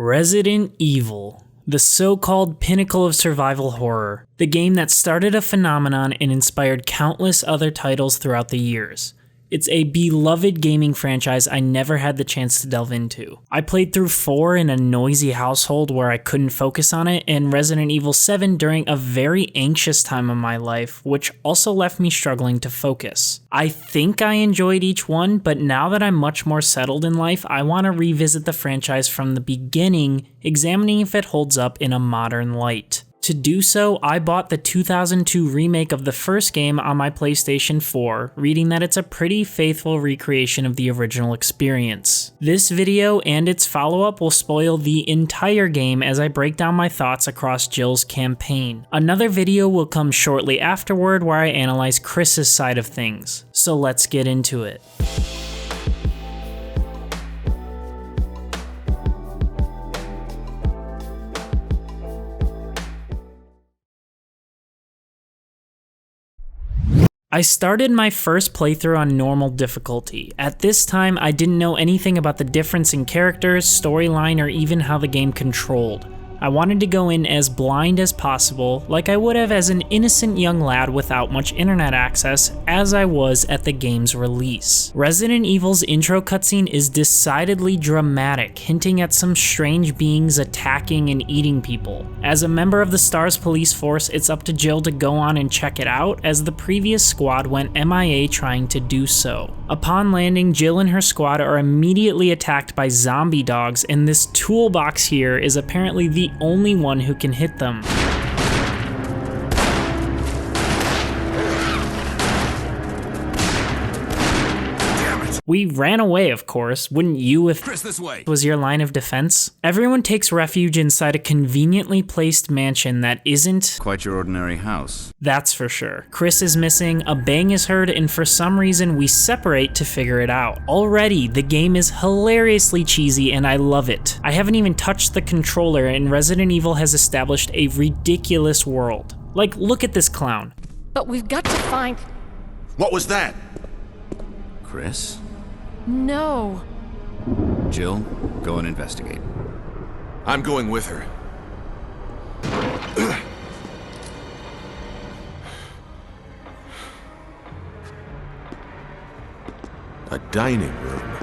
Resident Evil, the so-called pinnacle of survival horror, the game that started a phenomenon and inspired countless other titles throughout the years. It's a beloved gaming franchise I never had the chance to delve into. I played through 4 in a noisy household where I couldn't focus on it, and Resident Evil 7 during a very anxious time of my life, which also left me struggling to focus. I think I enjoyed each one, but now that I'm much more settled in life, I want to revisit the franchise from the beginning, examining if it holds up in a modern light. To do so, I bought the 2002 remake of the first game on my PlayStation 4, reading that it's a pretty faithful recreation of the original experience. This video and its follow-up will spoil the entire game as I break down my thoughts across Jill's campaign. Another video will come shortly afterward where I analyze Chris's side of things, so let's get into it. I started my first playthrough on normal difficulty. At this time, I didn't know anything about the difference in characters, storyline, or even how the game controlled. I wanted to go in as blind as possible, like I would have as an innocent young lad without much internet access, as I was at the game's release. Resident Evil's intro cutscene is decidedly dramatic, hinting at some strange beings attacking and eating people. As a member of the S.T.A.R.S police force, it's up to Jill to go on and check it out, as the previous squad went MIA trying to do so. Upon landing, Jill and her squad are immediately attacked by zombie dogs, and this toolbox here is apparently the only one who can hit them. We ran away, of course. Wouldn't you if Chris, this way. Was your line of defense? Everyone takes refuge inside a conveniently placed mansion that isn't Quite your ordinary house. That's for sure. Chris is missing, a bang is heard, and for some reason we separate to figure it out. Already, the game is hilariously cheesy and I love it. I haven't even touched the controller and Resident Evil has established a ridiculous world. Like, look at this clown. But we've got to find... What was that? Chris? No. Jill, go and investigate. I'm going with her. A dining room.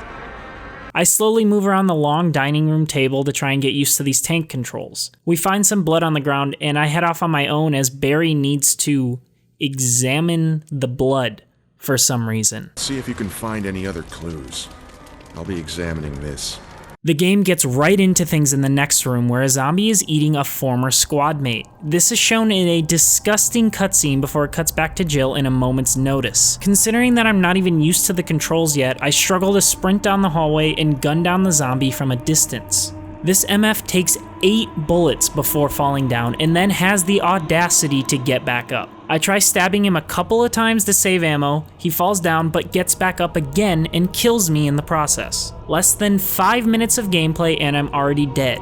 I slowly move around the long dining room table to try and get used to these tank controls. We find some blood on the ground and I head off on my own as Barry needs to examine the blood for some reason. See if you can find any other clues. I'll be examining this. The game gets right into things in the next room where a zombie is eating a former squad mate. This is shown in a disgusting cutscene before it cuts back to Jill in a moment's notice. Considering that I'm not even used to the controls yet, I struggle to sprint down the hallway and gun down the zombie from a distance. This MF takes 8 bullets before falling down and then has the audacity to get back up. I try stabbing him a couple of times to save ammo, he falls down but gets back up again and kills me in the process. Less than 5 minutes of gameplay and I'm already dead.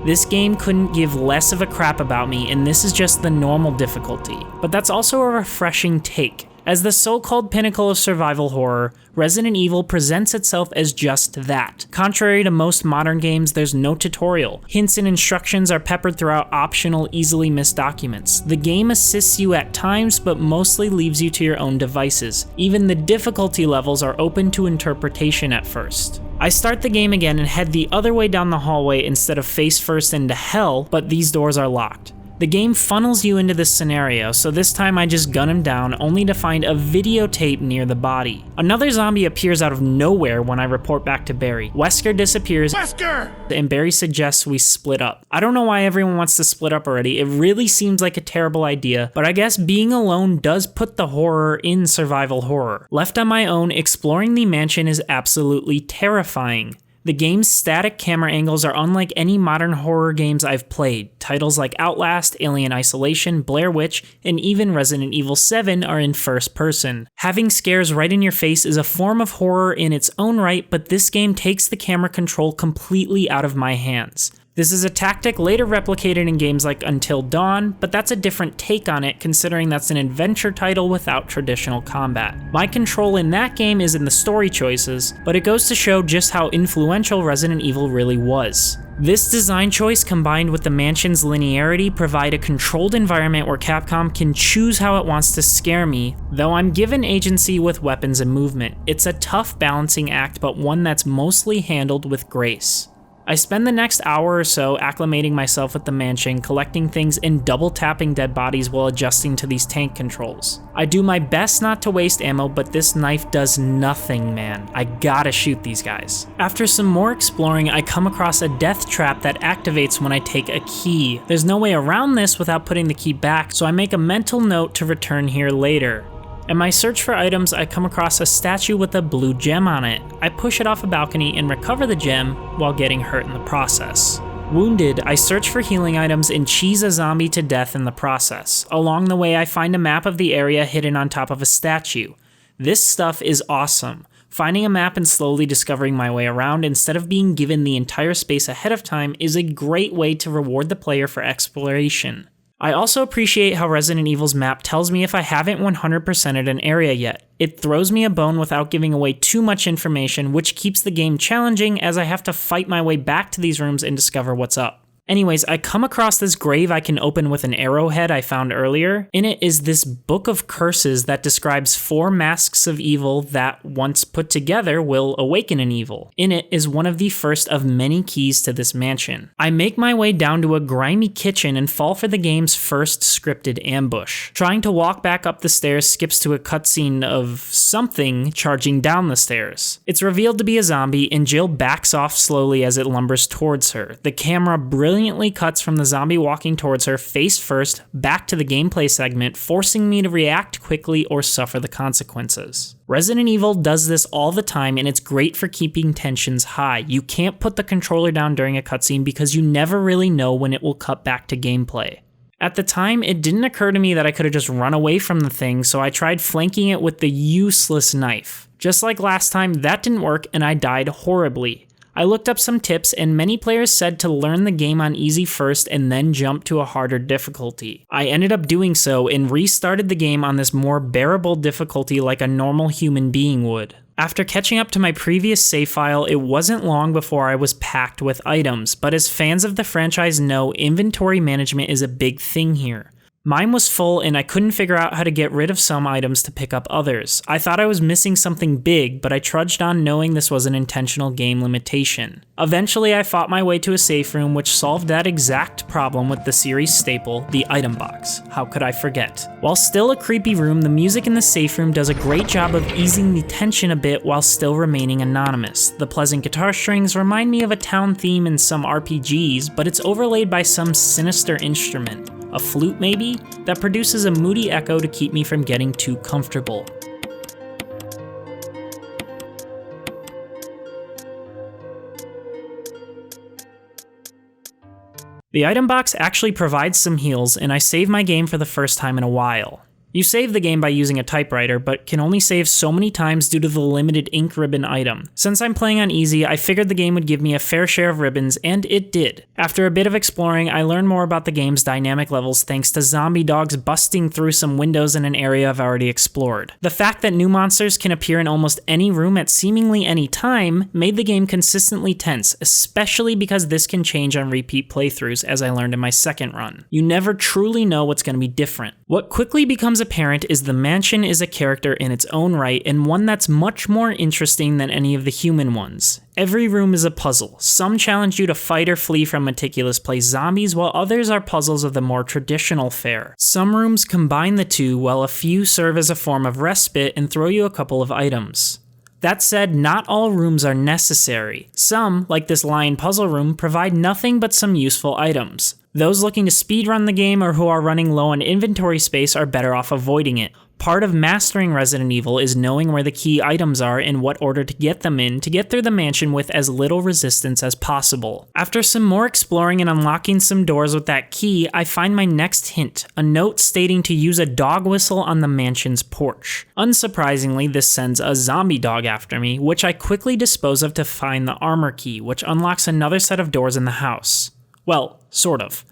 This game couldn't give less of a crap about me and this is just the normal difficulty. But that's also a refreshing take. As the so-called pinnacle of survival horror, Resident Evil presents itself as just that. Contrary to most modern games, there's no tutorial. Hints and instructions are peppered throughout optional, easily missed documents. The game assists you at times, but mostly leaves you to your own devices. Even the difficulty levels are open to interpretation at first. I start the game again and head the other way down the hallway instead of face first into hell, but these doors are locked. The game funnels you into this scenario, so this time I just gun him down only to find a videotape near the body. Another zombie appears out of nowhere when I report back to Barry. Wesker disappears, and Barry suggests we split up. I don't know why everyone wants to split up already, it really seems like a terrible idea, but I guess being alone does put the horror in survival horror. Left on my own, exploring the mansion is absolutely terrifying. The game's static camera angles are unlike any modern horror games I've played. Titles like Outlast, Alien Isolation, Blair Witch, and even Resident Evil 7 are in first person. Having scares right in your face is a form of horror in its own right, but this game takes the camera control completely out of my hands. This is a tactic later replicated in games like Until Dawn, but that's a different take on it considering that's an adventure title without traditional combat. My control in that game is in the story choices, but it goes to show just how influential Resident Evil really was. This design choice combined with the mansion's linearity provide a controlled environment where Capcom can choose how it wants to scare me, though I'm given agency with weapons and movement. It's a tough balancing act, but one that's mostly handled with grace. I spend the next hour or so acclimating myself with the mansion, collecting things and double tapping dead bodies while adjusting to these tank controls. I do my best not to waste ammo, but this knife does nothing, man. I gotta shoot these guys. After some more exploring, I come across a death trap that activates when I take a key. There's no way around this without putting the key back, so I make a mental note to return here later. In my search for items, I come across a statue with a blue gem on it. I push it off a balcony and recover the gem while getting hurt in the process. Wounded, I search for healing items and cheese a zombie to death in the process. Along the way, I find a map of the area hidden on top of a statue. This stuff is awesome. Finding a map and slowly discovering my way around instead of being given the entire space ahead of time is a great way to reward the player for exploration. I also appreciate how Resident Evil's map tells me if I haven't 100%ed an area yet. It throws me a bone without giving away too much information, which keeps the game challenging as I have to fight my way back to these rooms and discover what's up. Anyways, I come across this grave I can open with an arrowhead I found earlier. In it is this book of curses that describes 4 masks of evil that, once put together, will awaken an evil. In it is one of the first of many keys to this mansion. I make my way down to a grimy kitchen and fall for the game's first scripted ambush. Trying to walk back up the stairs skips to a cutscene of something charging down the stairs. It's revealed to be a zombie, and Jill backs off slowly as it lumbers towards her. The camera brilliantly cuts from the zombie walking towards her face first back to the gameplay segment, forcing me to react quickly or suffer the consequences. Resident Evil does this all the time, and it's great for keeping tensions high. You can't put the controller down during a cutscene because you never really know when it will cut back to gameplay. At the time, it didn't occur to me that I could have just run away from the thing, so I tried flanking it with the useless knife. Just like last time, that didn't work and I died horribly. I looked up some tips, and many players said to learn the game on easy first and then jump to a harder difficulty. I ended up doing so and restarted the game on this more bearable difficulty like a normal human being would. After catching up to my previous save file, it wasn't long before I was packed with items, but as fans of the franchise know, inventory management is a big thing here. Mine was full and I couldn't figure out how to get rid of some items to pick up others. I thought I was missing something big, but I trudged on knowing this was an intentional game limitation. Eventually I fought my way to a safe room which solved that exact problem with the series staple, the item box. How could I forget? While still a creepy room, the music in the safe room does a great job of easing the tension a bit while still remaining anonymous. The pleasant guitar strings remind me of a town theme in some RPGs, but it's overlaid by some sinister instrument. A flute maybe, that produces a moody echo to keep me from getting too comfortable. The item box actually provides some heals, and I save my game for the first time in a while. You save the game by using a typewriter, but can only save so many times due to the limited ink ribbon item. Since I'm playing on easy, I figured the game would give me a fair share of ribbons, and it did. After a bit of exploring, I learned more about the game's dynamic levels thanks to zombie dogs busting through some windows in an area I've already explored. The fact that new monsters can appear in almost any room at seemingly any time made the game consistently tense, especially because this can change on repeat playthroughs, as I learned in my second run. You never truly know what's going to be different. What quickly becomes apparent is the mansion is a character in its own right, and one that's much more interesting than any of the human ones. Every room is a puzzle. Some challenge you to fight or flee from meticulous place zombies, while others are puzzles of the more traditional fare. Some rooms combine the two, while a few serve as a form of respite and throw you a couple of items. That said, not all rooms are necessary. Some, like this lion puzzle room, provide nothing but some useful items. Those looking to speedrun the game or who are running low on inventory space are better off avoiding it. Part of mastering Resident Evil is knowing where the key items are and what order to get them in to get through the mansion with as little resistance as possible. After some more exploring and unlocking some doors with that key, I find my next hint, a note stating to use a dog whistle on the mansion's porch. Unsurprisingly, this sends a zombie dog after me, which I quickly dispose of to find the armor key, which unlocks another set of doors in the house. Well, sort of.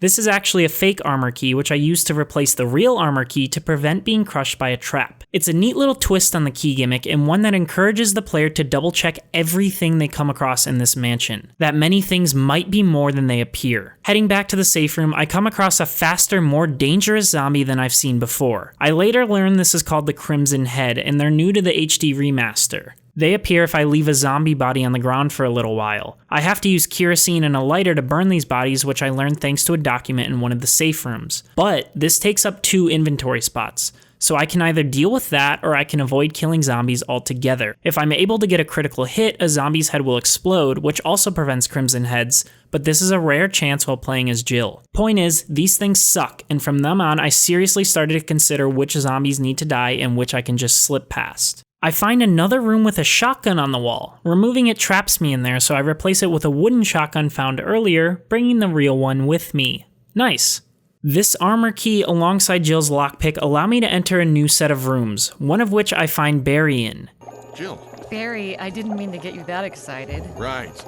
This is actually a fake armor key, which I use to replace the real armor key to prevent being crushed by a trap. It's a neat little twist on the key gimmick, and one that encourages the player to double check everything they come across in this mansion. That many things might be more than they appear. Heading back to the safe room, I come across a faster, more dangerous zombie than I've seen before. I later learn this is called the Crimson Head, and they're new to the HD remaster. They appear if I leave a zombie body on the ground for a little while. I have to use kerosene and a lighter to burn these bodies, which I learned thanks to a document in one of the safe rooms. But this takes up 2 inventory spots, so I can either deal with that or I can avoid killing zombies altogether. If I'm able to get a critical hit, a zombie's head will explode, which also prevents Crimson Heads, but this is a rare chance while playing as Jill. Point is, these things suck, and from them on I seriously started to consider which zombies need to die and which I can just slip past. I find another room with a shotgun on the wall. Removing it traps me in there, so I replace it with a wooden shotgun found earlier, bringing the real one with me. Nice. This armor key alongside Jill's lockpick allow me to enter a new set of rooms, one of which I find Barry in. Jill. Barry, I didn't mean to get you that excited. Right.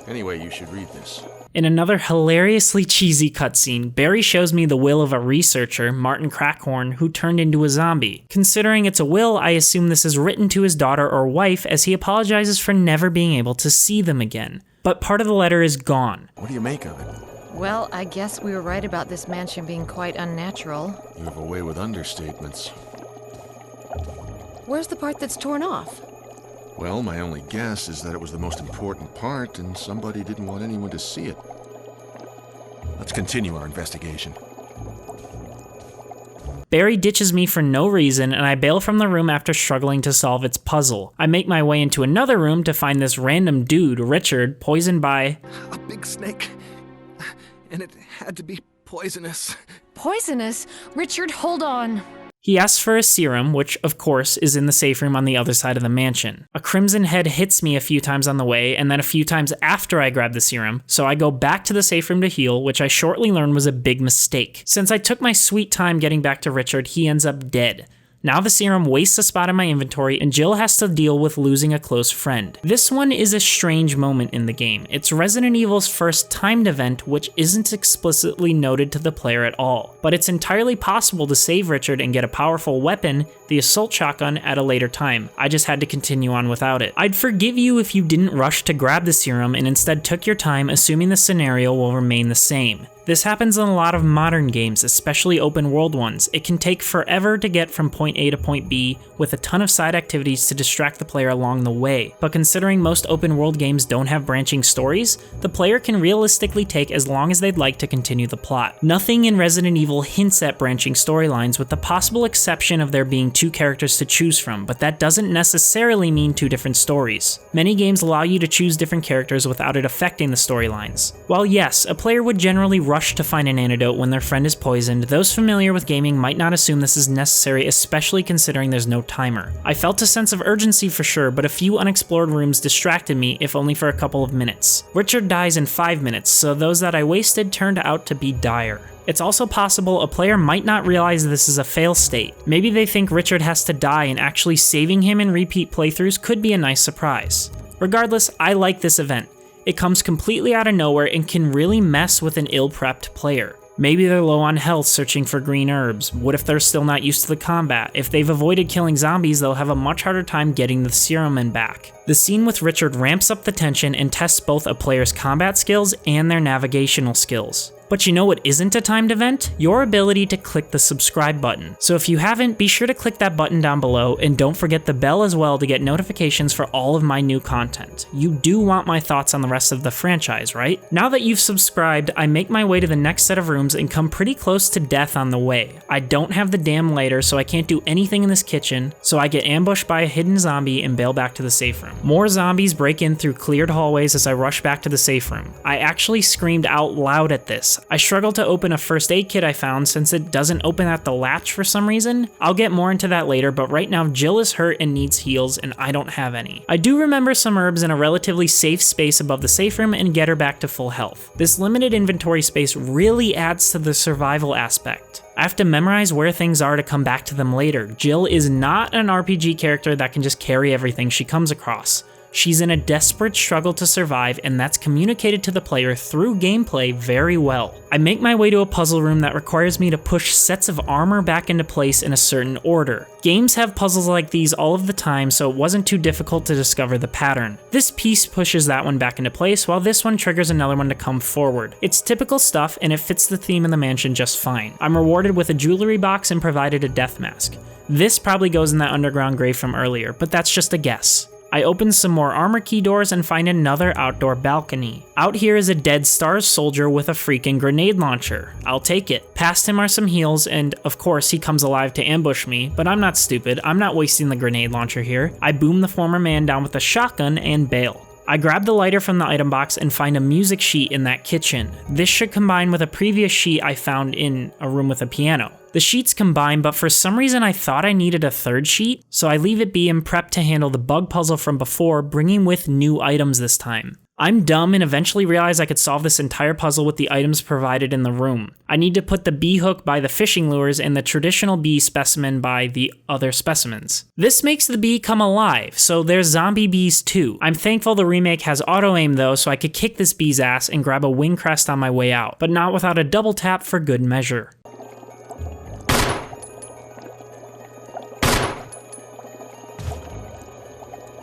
Anyway, you should read this. In another hilariously cheesy cutscene, Barry shows me the will of a researcher, Martin Crackhorn, who turned into a zombie. Considering it's a will, I assume this is written to his daughter or wife as he apologizes for never being able to see them again. But part of the letter is gone. What do you make of it? Well, I guess we were right about this mansion being quite unnatural. You have a way with understatements. Where's the part that's torn off? Well, my only guess is that it was the most important part and somebody didn't want anyone to see it. Let's continue our investigation. Barry ditches me for no reason, and I bail from the room after struggling to solve its puzzle. I make my way into another room to find this random dude, Richard, poisoned by a big snake. And it had to be poisonous. Poisonous? Richard, hold on. He asks for a serum, which, of course, is in the safe room on the other side of the mansion. A Crimson Head hits me a few times on the way, and then a few times after I grab the serum, so I go back to the safe room to heal, which I shortly learned was a big mistake. Since I took my sweet time getting back to Richard, he ends up dead. Now the serum wastes a spot in my inventory, and Jill has to deal with losing a close friend. This one is a strange moment in the game. It's Resident Evil's first timed event, which isn't explicitly noted to the player at all. But it's entirely possible to save Richard and get a powerful weapon, the assault shotgun, at a later time. I just had to continue on without it. I'd forgive you if you didn't rush to grab the serum and instead took your time, assuming the scenario will remain the same. This happens in a lot of modern games, especially open world ones. It can take forever to get from point A to point B, with a ton of side activities to distract the player along the way. But considering most open world games don't have branching stories, the player can realistically take as long as they'd like to continue the plot. Nothing in Resident Evil hints at branching storylines, with the possible exception of there being 2 characters to choose from, but that doesn't necessarily mean 2 different stories. Many games allow you to choose different characters without it affecting the storylines. While yes, a player would generally rush to find an antidote when their friend is poisoned, those familiar with gaming might not assume this is necessary, especially considering there's no timer. I felt a sense of urgency for sure, but a few unexplored rooms distracted me, if only for a couple of minutes. Richard dies in 5 minutes, so those that I wasted turned out to be dire. It's also possible a player might not realize this is a fail state. Maybe they think Richard has to die, and actually saving him in repeat playthroughs could be a nice surprise. Regardless, I like this event. It comes completely out of nowhere and can really mess with an ill-prepped player. Maybe they're low on health searching for green herbs. What if they're still not used to the combat? If they've avoided killing zombies, they'll have a much harder time getting the serum and back. The scene with Richard ramps up the tension and tests both a player's combat skills and their navigational skills. But you know what isn't a timed event? Your ability to click the subscribe button. So if you haven't, be sure to click that button down below, and don't forget the bell as well to get notifications for all of my new content. You do want my thoughts on the rest of the franchise, right? Now that you've subscribed, I make my way to the next set of rooms and come pretty close to death on the way. I don't have the damn lighter, so I can't do anything in this kitchen, so I get ambushed by a hidden zombie and bail back to the safe room. More zombies break in through cleared hallways as I rush back to the safe room. I actually screamed out loud at this. I struggle to open a first aid kit I found since it doesn't open at the latch for some reason. I'll get more into that later, but right now Jill is hurt and needs heals, and I don't have any. I do remember some herbs in a relatively safe space above the safe room and get her back to full health. This limited inventory space really adds to the survival aspect. I have to memorize where things are to come back to them later. Jill is not an RPG character that can just carry everything she comes across. She's in a desperate struggle to survive, and that's communicated to the player through gameplay very well. I make my way to a puzzle room that requires me to push sets of armor back into place in a certain order. Games have puzzles like these all of the time, so it wasn't too difficult to discover the pattern. This piece pushes that one back into place, while this one triggers another one to come forward. It's typical stuff, and it fits the theme of the mansion just fine. I'm rewarded with a jewelry box and provided a death mask. This probably goes in that underground grave from earlier, but that's just a guess. I open some more armor key doors and find another outdoor balcony. Out here is a dead S.T.A.R.S soldier with a freaking grenade launcher. I'll take it. Past him are some heals, and of course he comes alive to ambush me, but I'm not stupid. I'm not wasting the grenade launcher here. I boom the former man down with a shotgun and bail. I grab the lighter from the item box and find a music sheet in that kitchen. This should combine with a previous sheet I found in a room with a piano. The sheets combine, but for some reason I thought I needed a third sheet, so I leave it be and prep to handle the bug puzzle from before, bringing with new items this time. I'm dumb and eventually realize I could solve this entire puzzle with the items provided in the room. I need to put the bee hook by the fishing lures and the traditional bee specimen by the other specimens. This makes the bee come alive, so there's zombie bees too. I'm thankful the remake has auto-aim though, so I could kick this bee's ass and grab a wing crest on my way out, but not without a double tap for good measure.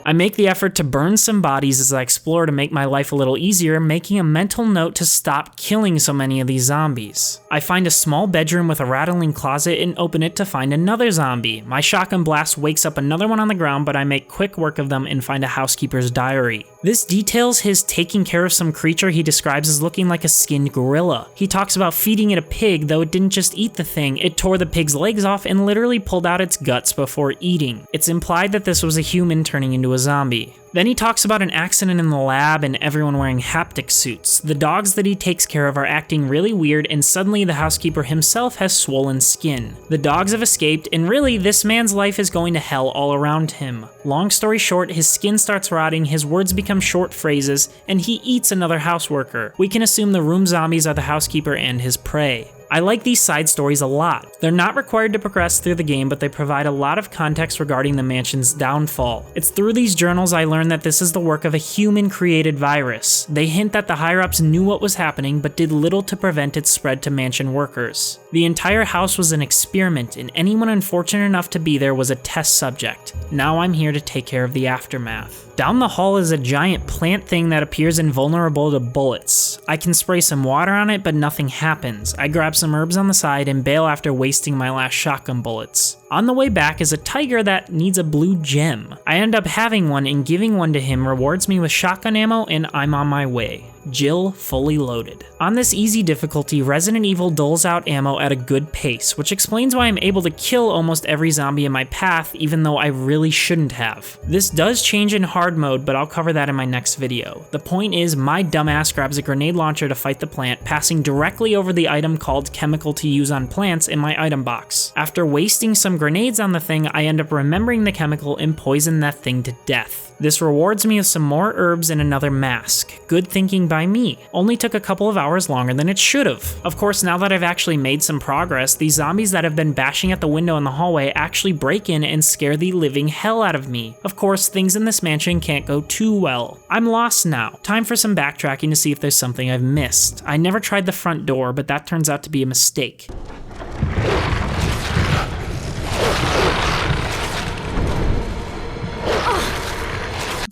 I make the effort to burn some bodies as I explore to make my life a little easier, making a mental note to stop killing so many of these zombies. I find a small bedroom with a rattling closet and open it to find another zombie. My shotgun blast wakes up another one on the ground, but I make quick work of them and find a housekeeper's diary. This details his taking care of some creature he describes as looking like a skinned gorilla. He talks about feeding it a pig, though it didn't just eat the thing, it tore the pig's legs off and literally pulled out its guts before eating. It's implied that this was a human turning into a zombie. Then he talks about an accident in the lab and everyone wearing haptic suits. The dogs that he takes care of are acting really weird, and suddenly the housekeeper himself has swollen skin. The dogs have escaped, and really this man's life is going to hell all around him. Long story short, his skin starts rotting, his words become short phrases, and he eats another houseworker. We can assume the room zombies are the housekeeper and his prey. I like these side stories a lot. They're not required to progress through the game, but they provide a lot of context regarding the mansion's downfall. It's through these journals I learned that this is the work of a human-created virus. They hint that the higher-ups knew what was happening, but did little to prevent its spread to mansion workers. The entire house was an experiment, and anyone unfortunate enough to be there was a test subject. Now I'm here to take care of the aftermath. Down the hall is a giant plant thing that appears invulnerable to bullets. I can spray some water on it, but nothing happens. I grab some herbs on the side and bail after wasting my last shotgun bullets. On the way back is a tiger that needs a blue gem. I end up having one, and giving one to him rewards me with shotgun ammo, and I'm on my way. Jill fully loaded. On this easy difficulty, Resident Evil doles out ammo at a good pace, which explains why I'm able to kill almost every zombie in my path, even though I really shouldn't have. This does change in hard mode, but I'll cover that in my next video. The point is, my dumbass grabs a grenade launcher to fight the plant, passing directly over the item called chemical to use on plants in my item box. After wasting some grenades on the thing, I end up remembering the chemical and poison that thing to death. This rewards me with some more herbs and another mask. Good thinking by me. Only took a couple of hours longer than it should have. Of course, now that I've actually made some progress, these zombies that have been bashing at the window in the hallway actually break in and scare the living hell out of me. Of course, things in this mansion can't go too well. I'm lost now. Time for some backtracking to see if there's something I've missed. I never tried the front door, but that turns out to be a mistake.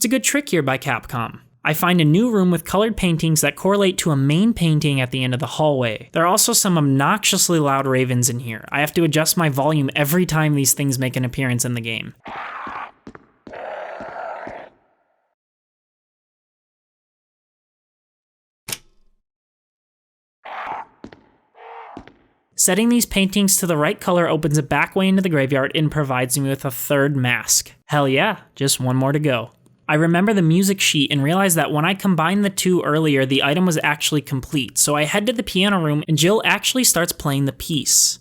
It's a good trick here by Capcom. I find a new room with colored paintings that correlate to a main painting at the end of the hallway. There are also some obnoxiously loud ravens in here. I have to adjust my volume every time these things make an appearance in the game. Setting these paintings to the right color opens a back way into the graveyard and provides me with a third mask. Hell yeah, just one more to go. I remember the music sheet and realized that when I combined the two earlier, the item was actually complete, so I head to the piano room and Jill actually starts playing the piece.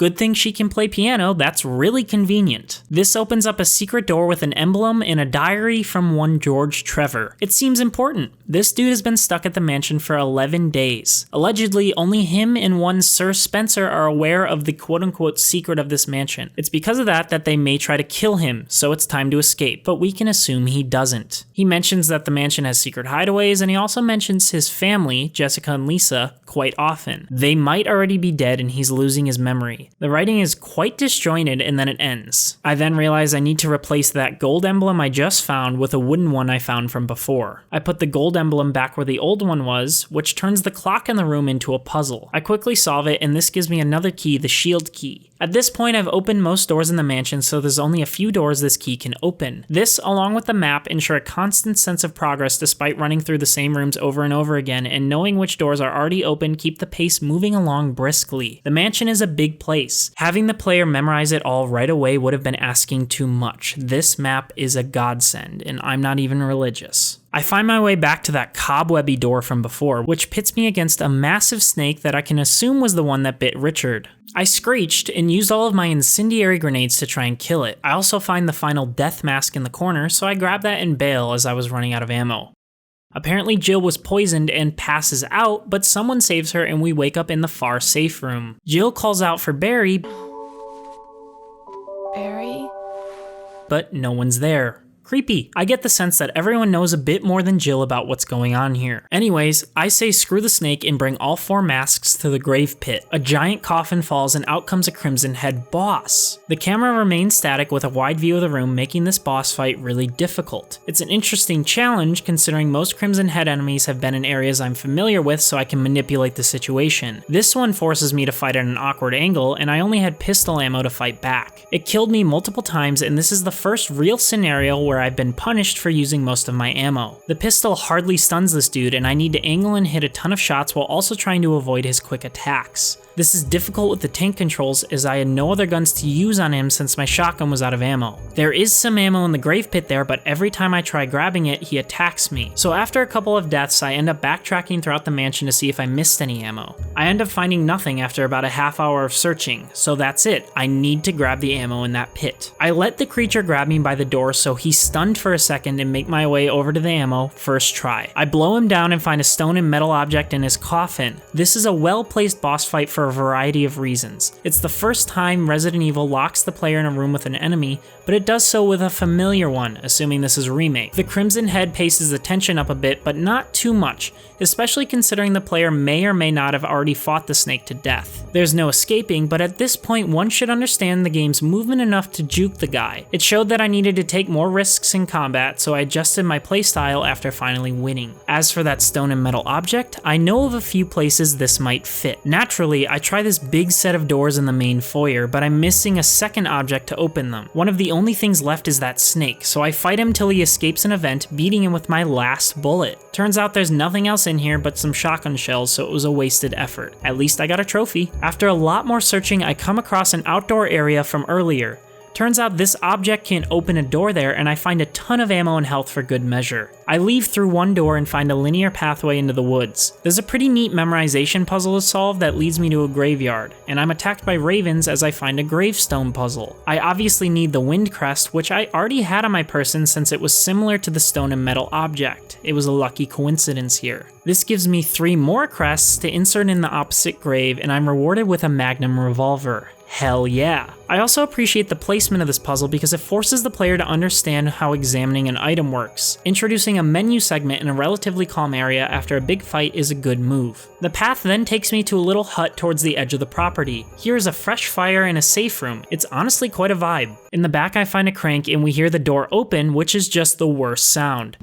Good thing she can play piano, that's really convenient. This opens up a secret door with an emblem and a diary from one George Trevor. It seems important. This dude has been stuck at the mansion for 11 days. Allegedly, only him and one Sir Spencer are aware of the quote-unquote secret of this mansion. It's because of that they may try to kill him, so it's time to escape, but we can assume he doesn't. He mentions that the mansion has secret hideaways, and he also mentions his family, Jessica and Lisa, quite often. They might already be dead and he's losing his memory. The writing is quite disjointed and then it ends. I then realize I need to replace that gold emblem I just found with a wooden one I found from before. I put the gold emblem back where the old one was, which turns the clock in the room into a puzzle. I quickly solve it and this gives me another key, the shield key. At this point, I've opened most doors in the mansion, so there's only a few doors this key can open. This, along with the map, ensure a constant sense of progress despite running through the same rooms over and over again, and knowing which doors are already open keep the pace moving along briskly. The mansion is a big place. Having the player memorize it all right away would have been asking too much. This map is a godsend, and I'm not even religious. I find my way back to that cobwebby door from before, which pits me against a massive snake that I can assume was the one that bit Richard. I screeched and used all of my incendiary grenades to try and kill it. I also find the final death mask in the corner, so I grab that and bail as I was running out of ammo. Apparently Jill was poisoned and passes out, but someone saves her and we wake up in the far safe room. Jill calls out for Barry, Barry? but no one's there. Creepy. I get the sense that everyone knows a bit more than Jill about what's going on here. Anyways, I say screw the snake and bring all 4 masks to the grave pit. A giant coffin falls and out comes a Crimson Head boss. The camera remains static with a wide view of the room, making this boss fight really difficult. It's an interesting challenge considering most Crimson Head enemies have been in areas I'm familiar with so I can manipulate the situation. This one forces me to fight at an awkward angle and I only had pistol ammo to fight back. It killed me multiple times and this is the first real scenario where I've been punished for using most of my ammo. The pistol hardly stuns this dude and I need to angle and hit a ton of shots while also trying to avoid his quick attacks. This is difficult with the tank controls as I had no other guns to use on him since my shotgun was out of ammo. There is some ammo in the grave pit there, but every time I try grabbing it, he attacks me. So after a couple of deaths, I end up backtracking throughout the mansion to see if I missed any ammo. I end up finding nothing after about a half hour of searching, so that's it. I need to grab the ammo in that pit. I let the creature grab me by the door so he's stunned for a second and make my way over to the ammo first try. I blow him down and find a stone and metal object in his coffin. This is a well-placed boss fight for a variety of reasons. It's the first time Resident Evil locks the player in a room with an enemy, but it does so with a familiar one, assuming this is a remake. The Crimson Head paces the tension up a bit, but not too much, especially considering the player may or may not have already fought the snake to death. There's no escaping, but at this point one should understand the game's movement enough to juke the guy. It showed that I needed to take more risks in combat, so I adjusted my playstyle after finally winning. As for that stone and metal object, I know of a few places this might fit. Naturally, I try this big set of doors in the main foyer, but I'm missing a second object to open them. One of the only things left is that snake, so I fight him till he escapes an event, beating him with my last bullet. Turns out there's nothing else in here but some shotgun shells, so it was a wasted effort. At least I got a trophy. After a lot more searching, I come across an outdoor area from earlier. Turns out this object can't open a door there, and I find a ton of ammo and health for good measure. I leave through one door and find a linear pathway into the woods. There's a pretty neat memorization puzzle to solve that leads me to a graveyard, and I'm attacked by ravens as I find a gravestone puzzle. I obviously need the wind crest, which I already had on my person since it was similar to the stone and metal object. It was a lucky coincidence here. This gives me 3 more crests to insert in the opposite grave, and I'm rewarded with a Magnum revolver. Hell yeah. I also appreciate the placement of this puzzle because it forces the player to understand how examining an item works. Introducing a menu segment in a relatively calm area after a big fight is a good move. The path then takes me to a little hut towards the edge of the property. Here is a fresh fire and a safe room. It's honestly quite a vibe. In the back I find a crank and we hear the door open, which is just the worst sound.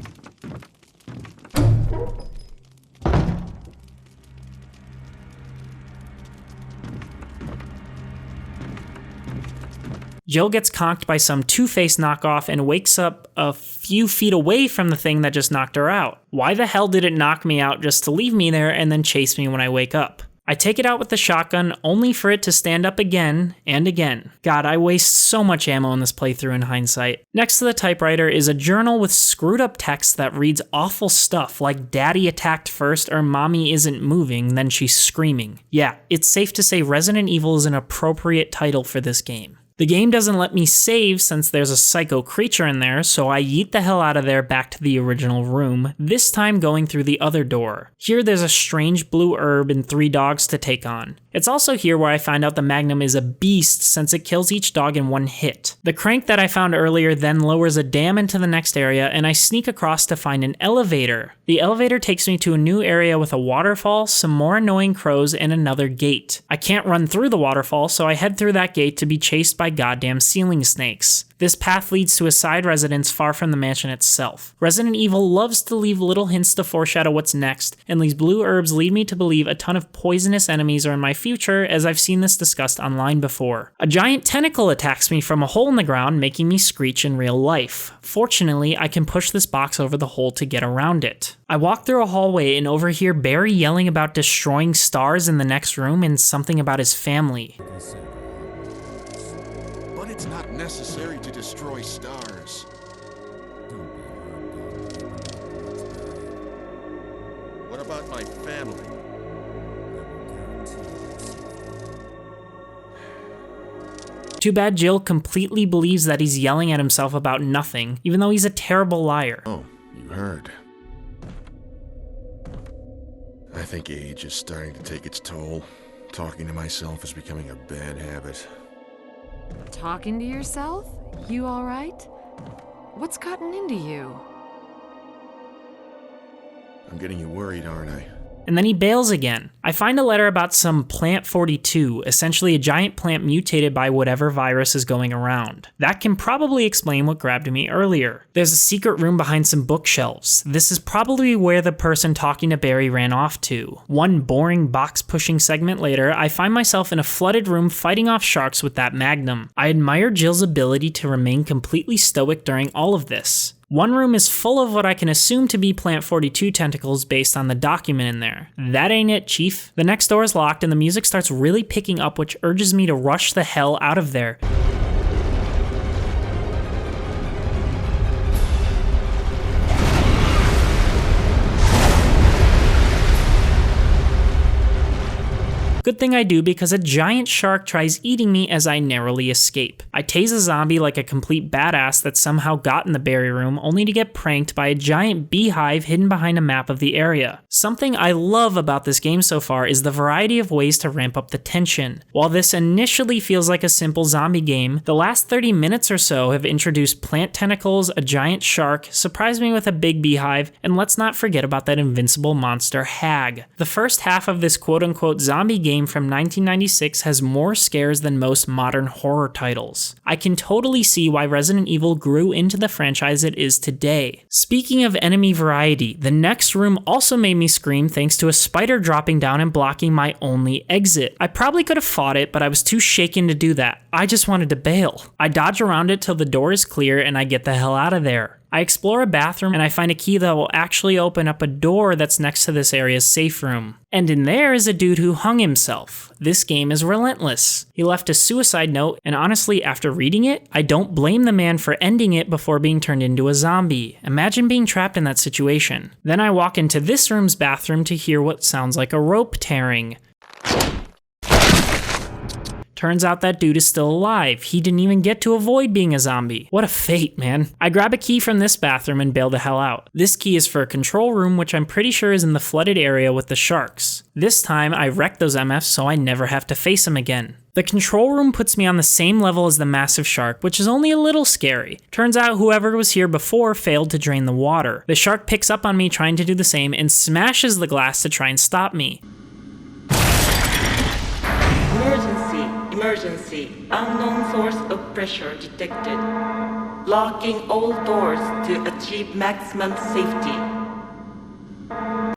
Jill gets conked by some Two-Face knockoff and wakes up a few feet away from the thing that just knocked her out. Why the hell did it knock me out just to leave me there and then chase me when I wake up? I take it out with the shotgun only for it to stand up again and again. God, I waste so much ammo in this playthrough in hindsight. Next to the typewriter is a journal with screwed up text that reads awful stuff like "Daddy attacked first" or "Mommy isn't moving, then she's screaming." Yeah, it's safe to say Resident Evil is an appropriate title for this game. The game doesn't let me save since there's a psycho creature in there, so I yeet the hell out of there back to the original room, this time going through the other door. Here there's a strange blue herb and 3 dogs to take on. It's also here where I find out the Magnum is a beast since it kills each dog in 1 hit. The crank that I found earlier then lowers a dam into the next area, and I sneak across to find an elevator. The elevator takes me to a new area with a waterfall, some more annoying crows, and another gate. I can't run through the waterfall, so I head through that gate to be chased by goddamn ceiling snakes. This path leads to a side residence far from the mansion itself. Resident Evil loves to leave little hints to foreshadow what's next, and these blue herbs lead me to believe a ton of poisonous enemies are in my future, as I've seen this discussed online before. A giant tentacle attacks me from a hole in the ground, making me screech in real life. Fortunately, I can push this box over the hole to get around it. I walk through a hallway and overhear Barry yelling about destroying S.T.A.R.S in the next room and something about his family. But it's not necessary to destroy S.T.A.R.S. What about my family? Too bad Jill completely believes that he's yelling at himself about nothing, even though he's a terrible liar. Oh, you heard. I think age is starting to take its toll. Talking to myself is becoming a bad habit. Talking to yourself? You all right? What's gotten into you? I'm getting you worried, aren't I? And then he bails again. I find a letter about some Plant 42, essentially a giant plant mutated by whatever virus is going around. That can probably explain what grabbed me earlier. There's a secret room behind some bookshelves. This is probably where the person talking to Barry ran off to. One boring box-pushing segment later, I find myself in a flooded room fighting off sharks with that Magnum. I admire Jill's ability to remain completely stoic during all of this. One room is full of what I can assume to be Plant 42 tentacles based on the document in there. That ain't it, Chief. The next door is locked and the music starts really picking up, which urges me to rush the hell out of there. Good thing I do, because a giant shark tries eating me as I narrowly escape. I tase a zombie like a complete badass that somehow got in the Barry room, only to get pranked by a giant beehive hidden behind a map of the area. Something I love about this game so far is the variety of ways to ramp up the tension. While this initially feels like a simple zombie game, the last 30 minutes or so have introduced plant tentacles, a giant shark, surprised me with a big beehive, and let's not forget about that invincible monster hag. The first half of this quote-unquote zombie game from 1996 has more scares than most modern horror titles. I can totally see why Resident Evil grew into the franchise it is today. Speaking of enemy variety, the next room also made me scream thanks to a spider dropping down and blocking my only exit. I probably could have fought it, but I was too shaken to do that. I just wanted to bail. I dodge around it till the door is clear and I get the hell out of there. I explore a bathroom and I find a key that will actually open up a door that's next to this area's safe room. And in there is a dude who hung himself. This game is relentless. He left a suicide note, and honestly, after reading it, I don't blame the man for ending it before being turned into a zombie. Imagine being trapped in that situation. Then I walk into this room's bathroom to hear what sounds like a rope tearing. Turns out that dude is still alive. He didn't even get to avoid being a zombie. What a fate, man. I grab a key from this bathroom and bail the hell out. This key is for a control room, which I'm pretty sure is in the flooded area with the sharks. This time, I wreck those MFs so I never have to face them again. The control room puts me on the same level as the massive shark, which is only a little scary. Turns out whoever was here before failed to drain the water. The shark picks up on me trying to do the same and smashes the glass to try and stop me. Emergency. Unknown source of pressure detected. Locking all doors to achieve maximum safety.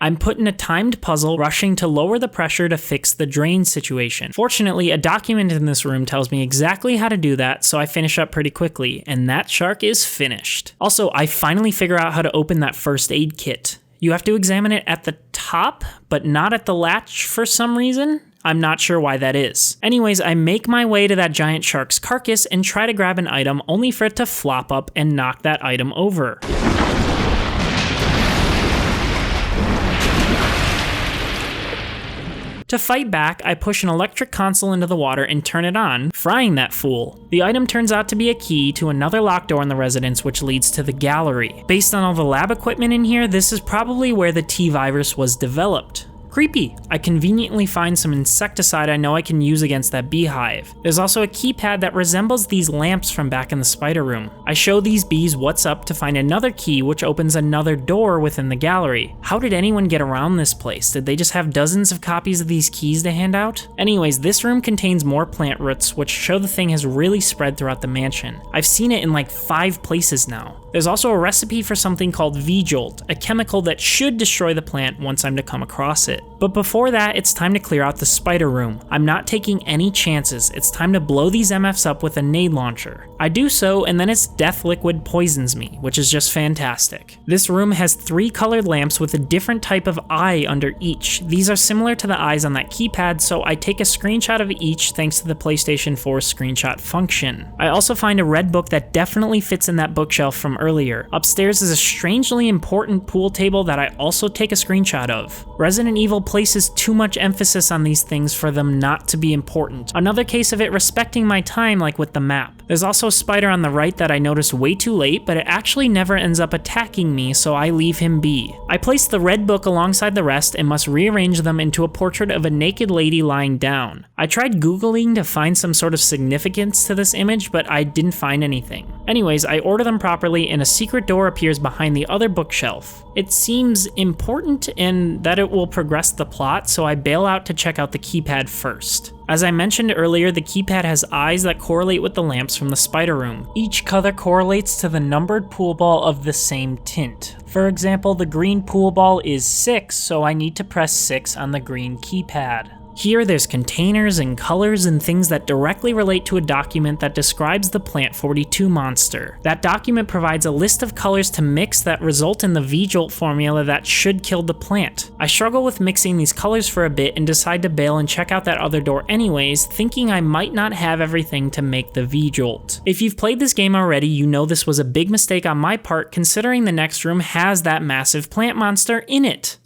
I'm put in a timed puzzle, rushing to lower the pressure to fix the drain situation. Fortunately, a document in this room tells me exactly how to do that, so I finish up pretty quickly, and that shark is finished. Also, I finally figure out how to open that first aid kit. You have to examine it at the top, but not at the latch for some reason. I'm not sure why that is. Anyways, I make my way to that giant shark's carcass and try to grab an item only for it to flop up and knock that item over. To fight back, I push an electric console into the water and turn it on, frying that fool. The item turns out to be a key to another locked door in the residence, which leads to the gallery. Based on all the lab equipment in here, this is probably where the T-virus was developed. Creepy. I conveniently find some insecticide I know I can use against that beehive. There's also a keypad that resembles these lamps from back in the spider room. I show these bees what's up to find another key which opens another door within the gallery. How did anyone get around this place? Did they just have dozens of copies of these keys to hand out? Anyways, this room contains more plant roots which show the thing has really spread throughout the mansion. I've seen it in like 5 places now. There's also a recipe for something called V-Jolt, a chemical that should destroy the plant once I'm to come across it. But before that, it's time to clear out the spider room. I'm not taking any chances. It's time to blow these MFs up with a nade launcher. I do so, and then its death liquid poisons me, which is just fantastic. This room has 3 colored lamps with a different type of eye under each. These are similar to the eyes on that keypad, so I take a screenshot of each thanks to the PlayStation 4 screenshot function. I also find a red book that definitely fits in that bookshelf from earlier. Upstairs is a strangely important pool table that I also take a screenshot of. Resident Evil places too much emphasis on these things for them not to be important. Another case of it respecting my time, like with the map. There's also a spider on the right that I noticed way too late, but it actually never ends up attacking me, so I leave him be. I place the red book alongside the rest and must rearrange them into a portrait of a naked lady lying down. I tried Googling to find some sort of significance to this image, but I didn't find anything. Anyways, I order them properly and a secret door appears behind the other bookshelf. It seems important and that it will progress the plot, so I bail out to check out the keypad first. As I mentioned earlier, the keypad has eyes that correlate with the lamps from the spider room. Each color correlates to the numbered pool ball of the same tint. For example, the green pool ball is 6, so I need to press 6 on the green keypad. Here there's containers and colors and things that directly relate to a document that describes the Plant 42 monster. That document provides a list of colors to mix that result in the V-Jolt formula that should kill the plant. I struggle with mixing these colors for a bit and decide to bail and check out that other door anyways, thinking I might not have everything to make the V-Jolt. If you've played this game already, you know this was a big mistake on my part considering the next room has that massive plant monster in it.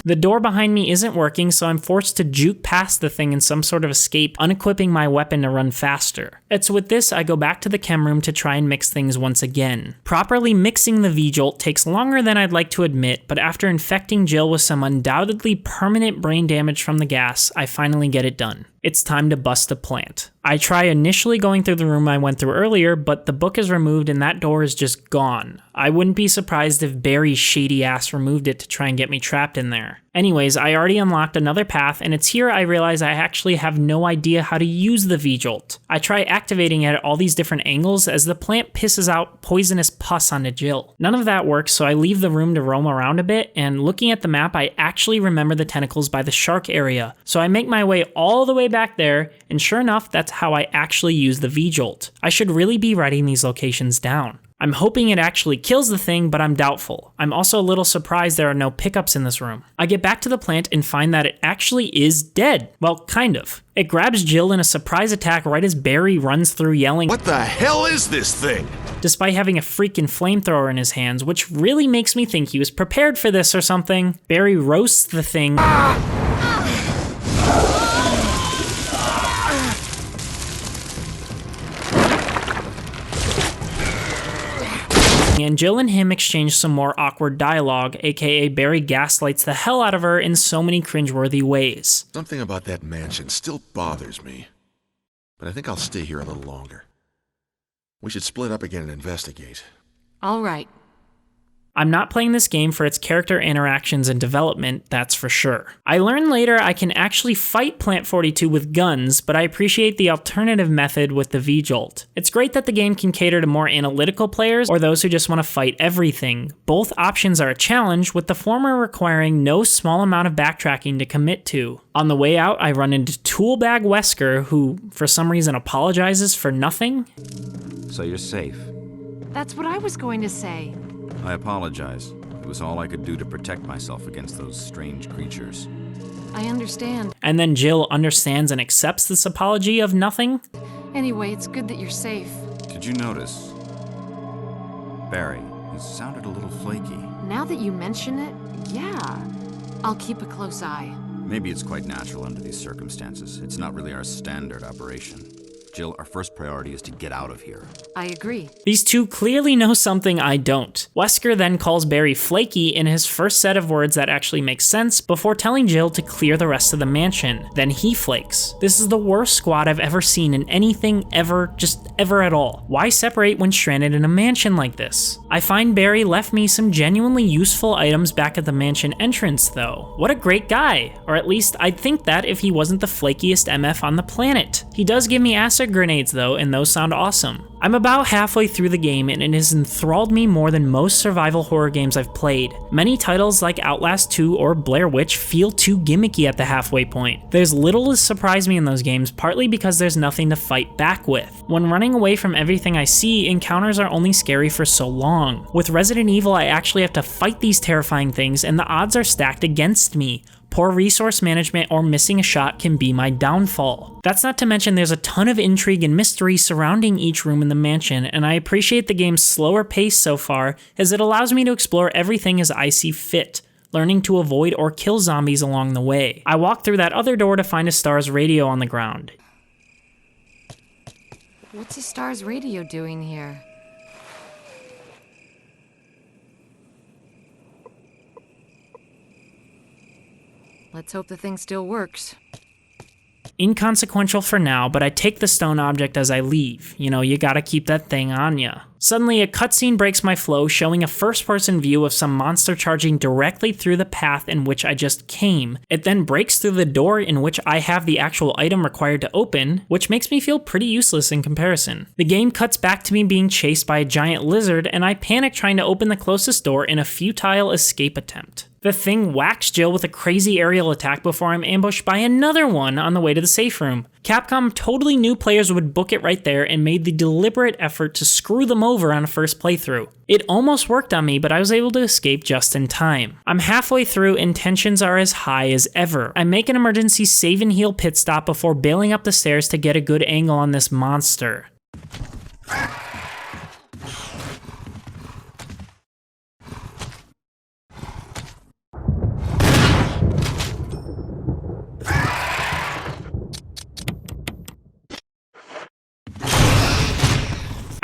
The door behind me isn't working, so I'm forced to juke past the thing in some sort of escape, unequipping my weapon to run faster. It's with this I go back to the chem room to try and mix things once again. Properly mixing the V-Jolt takes longer than I'd like to admit, but after infecting Jill with some undoubtedly permanent brain damage from the gas, I finally get it done. It's time to bust a plant. I try initially going through the room I went through earlier, but the book is removed and that door is just gone. I wouldn't be surprised if Barry's shady ass removed it to try and get me trapped in there. Anyways, I already unlocked another path, and it's here I realize I actually have no idea how to use the V-Jolt. I try activating it at all these different angles as the plant pisses out poisonous pus onto Jill. None of that works, so I leave the room to roam around a bit, and looking at the map, I actually remember the tentacles by the shark area. So I make my way all the way back there, and sure enough, that's how I actually use the V-Jolt. I should really be writing these locations down. I'm hoping it actually kills the thing, but I'm doubtful. I'm also a little surprised there are no pickups in this room. I get back to the plant and find that it actually is dead. Well, kind of. It grabs Jill in a surprise attack right as Barry runs through yelling, What the hell is this thing? Despite having a freaking flamethrower in his hands, which really makes me think he was prepared for this or something. Barry roasts the thing. And Jill and him exchange some more awkward dialogue, aka Barry gaslights the hell out of her in so many cringeworthy ways. Something about that mansion still bothers me, but I think I'll stay here a little longer. We should split up again and investigate. All right. I'm not playing this game for its character interactions and development, that's for sure. I learned later I can actually fight Plant 42 with guns, but I appreciate the alternative method with the V-Jolt. It's great that the game can cater to more analytical players or those who just want to fight everything. Both options are a challenge, with the former requiring no small amount of backtracking to commit to. On the way out, I run into Toolbag Wesker, who for some reason apologizes for nothing. So you're safe. That's what I was going to say. I apologize. It was all I could do to protect myself against those strange creatures. I understand. And then Jill understands and accepts this apology of nothing. Anyway, it's good that you're safe. Did you notice? Barry, he sounded a little flaky. Now that you mention it, yeah. I'll keep a close eye. Maybe it's quite natural under these circumstances. It's not really our standard operation. Jill, our first priority is to get out of here. I agree. These two clearly know something I don't. Wesker then calls Barry flaky in his first set of words that actually make sense before telling Jill to clear the rest of the mansion. Then he flakes. This is the worst squad I've ever seen in anything ever, just ever at all. Why separate when stranded in a mansion like this? I find Barry left me some genuinely useful items back at the mansion entrance though. What a great guy. Or at least I'd think that if he wasn't the flakiest MF on the planet. He does give me acid grenades though, and those sound awesome. I'm about halfway through the game and it has enthralled me more than most survival horror games I've played. Many titles like Outlast 2 or Blair Witch feel too gimmicky at the halfway point. There's little to surprise me in those games, partly because there's nothing to fight back with. When running away from everything I see, encounters are only scary for so long. With Resident Evil, I actually have to fight these terrifying things and the odds are stacked against me. Poor resource management or missing a shot can be my downfall. That's not to mention there's a ton of intrigue and mystery surrounding each room in the mansion, and I appreciate the game's slower pace so far, as it allows me to explore everything as I see fit, learning to avoid or kill zombies along the way. I walk through that other door to find a S.T.A.R.S radio on the ground. What's a S.T.A.R.S radio doing here? Let's hope the thing still works. Inconsequential for now, but I take the stone object as I leave. You know, you gotta keep that thing on ya. Suddenly, a cutscene breaks my flow, showing a first-person view of some monster charging directly through the path in which I just came. It then breaks through the door in which I have the actual item required to open, which makes me feel pretty useless in comparison. The game cuts back to me being chased by a giant lizard, and I panic trying to open the closest door in a futile escape attempt. The thing whacks Jill with a crazy aerial attack before I'm ambushed by another one on the way to the safe room. Capcom totally knew players would book it right there and made the deliberate effort to screw them over on a first playthrough. It almost worked on me, but I was able to escape just in time. I'm halfway through and tensions are as high as ever. I make an emergency save and heal pit stop before bailing up the stairs to get a good angle on this monster.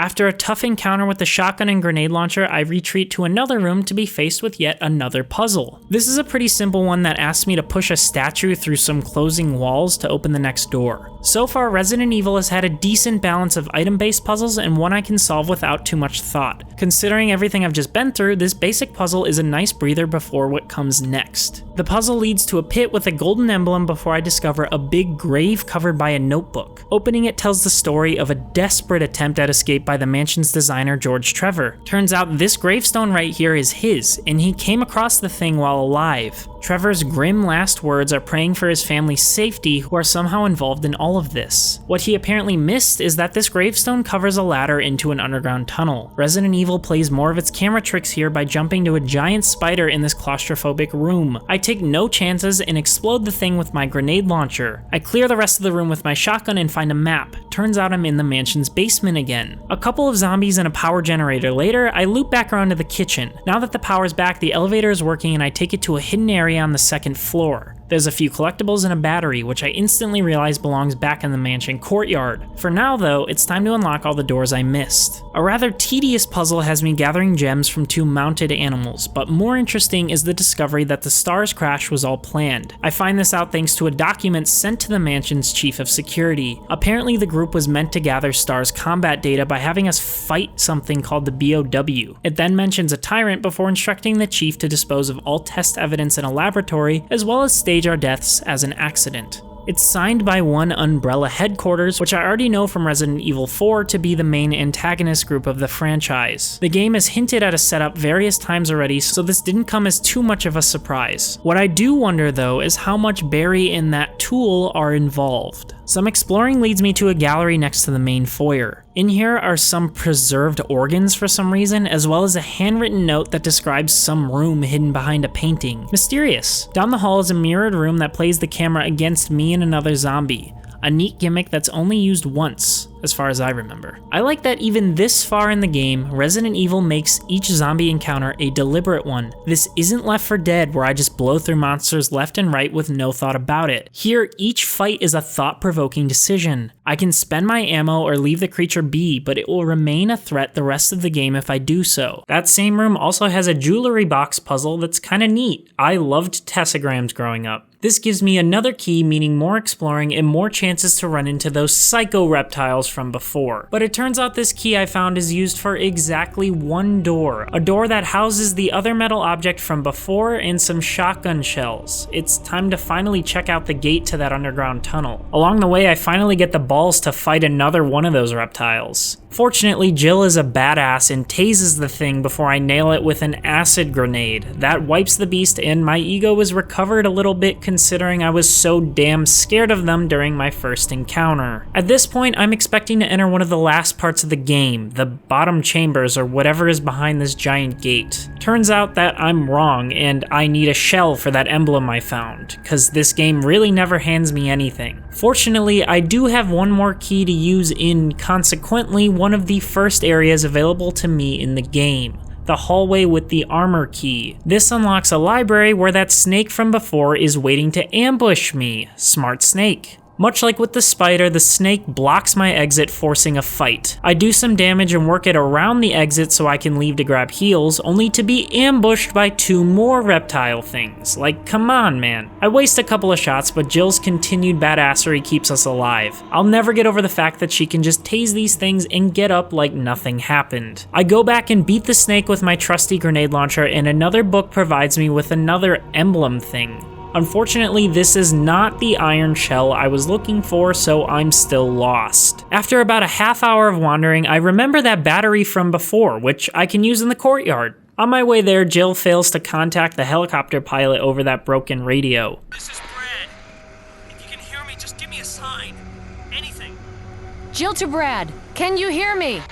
After a tough encounter with the shotgun and grenade launcher, I retreat to another room to be faced with yet another puzzle. This is a pretty simple one that asks me to push a statue through some closing walls to open the next door. So far, Resident Evil has had a decent balance of item-based puzzles and one I can solve without too much thought. Considering everything I've just been through, this basic puzzle is a nice breather before what comes next. The puzzle leads to a pit with a golden emblem before I discover a big grave covered by a notebook. Opening it tells the story of a desperate attempt at escape by the mansion's designer George Trevor. Turns out this gravestone right here is his, and he came across the thing while alive. Trevor's grim last words are praying for his family's safety, who are somehow involved in all of this. What he apparently missed is that this gravestone covers a ladder into an underground tunnel. Resident Evil plays more of its camera tricks here by jumping to a giant spider in this claustrophobic room. I take no chances and explode the thing with my grenade launcher. I clear the rest of the room with my shotgun and find a map. Turns out I'm in the mansion's basement again. A couple of zombies and a power generator later, I loop back around to the kitchen. Now that the power's back, the elevator is working and I take it to a hidden area on the second floor. There's a few collectibles and a battery, which I instantly realize belongs back in the mansion courtyard. For now though, it's time to unlock all the doors I missed. A rather tedious puzzle has me gathering gems from 2 mounted animals, but more interesting is the discovery that the S.T.A.R.S crash was all planned. I find this out thanks to a document sent to the mansion's chief of security. Apparently the group was meant to gather S.T.A.R.S combat data by having us fight something called the BOW. It then mentions a tyrant before instructing the chief to dispose of all test evidence in a laboratory, as well as stage our deaths as an accident. It's signed by one Umbrella headquarters, which I already know from Resident Evil 4 to be the main antagonist group of the franchise. The game has hinted at a setup various times already, so this didn't come as too much of a surprise. What I do wonder though is how much Barry and that tool are involved. Some exploring leads me to a gallery next to the main foyer. In here are some preserved organs for some reason, as well as a handwritten note that describes some room hidden behind a painting. Mysterious. Down the hall is a mirrored room that plays the camera against me and another zombie. A neat gimmick that's only used once, as far as I remember. I like that even this far in the game, Resident Evil makes each zombie encounter a deliberate one. This isn't Left 4 Dead where I just blow through monsters left and right with no thought about it. Here, each fight is a thought-provoking decision. I can spend my ammo or leave the creature be, but it will remain a threat the rest of the game if I do so. That same room also has a jewelry box puzzle that's kinda neat. I loved tessagrams growing up. This gives me another key, meaning more exploring and more chances to run into those psycho reptiles from before. But it turns out this key I found is used for exactly one door, a door that houses the other metal object from before and some shotgun shells. It's time to finally check out the gate to that underground tunnel. Along the way, I finally get the balls to fight another one of those reptiles. Fortunately, Jill is a badass and tases the thing before I nail it with an acid grenade. That wipes the beast and my ego is recovered a little bit considering I was so damn scared of them during my first encounter. At this point, I'm expecting to enter one of the last parts of the game, the bottom chambers or whatever is behind this giant gate. Turns out that I'm wrong and I need a shell for that emblem I found, cause this game really never hands me anything. Fortunately, I do have one more key to use in, consequently, one of the first areas available to me in the game. The hallway with the armor key. This unlocks a library where that snake from before is waiting to ambush me. Smart snake. Much like with the spider, the snake blocks my exit, forcing a fight. I do some damage and work it around the exit so I can leave to grab heals, only to be ambushed by 2 more reptile things. Like, come on, man. I waste a couple of shots, but Jill's continued badassery keeps us alive. I'll never get over the fact that she can just tase these things and get up like nothing happened. I go back and beat the snake with my trusty grenade launcher, and another book provides me with another emblem thing. Unfortunately, this is not the iron shell I was looking for, so I'm still lost. After about a half hour of wandering, I remember that battery from before, which I can use in the courtyard. On my way there, Jill fails to contact the helicopter pilot over that broken radio. This is Brad. If you can hear me, just give me a sign. Anything. Jill to Brad, can you hear me?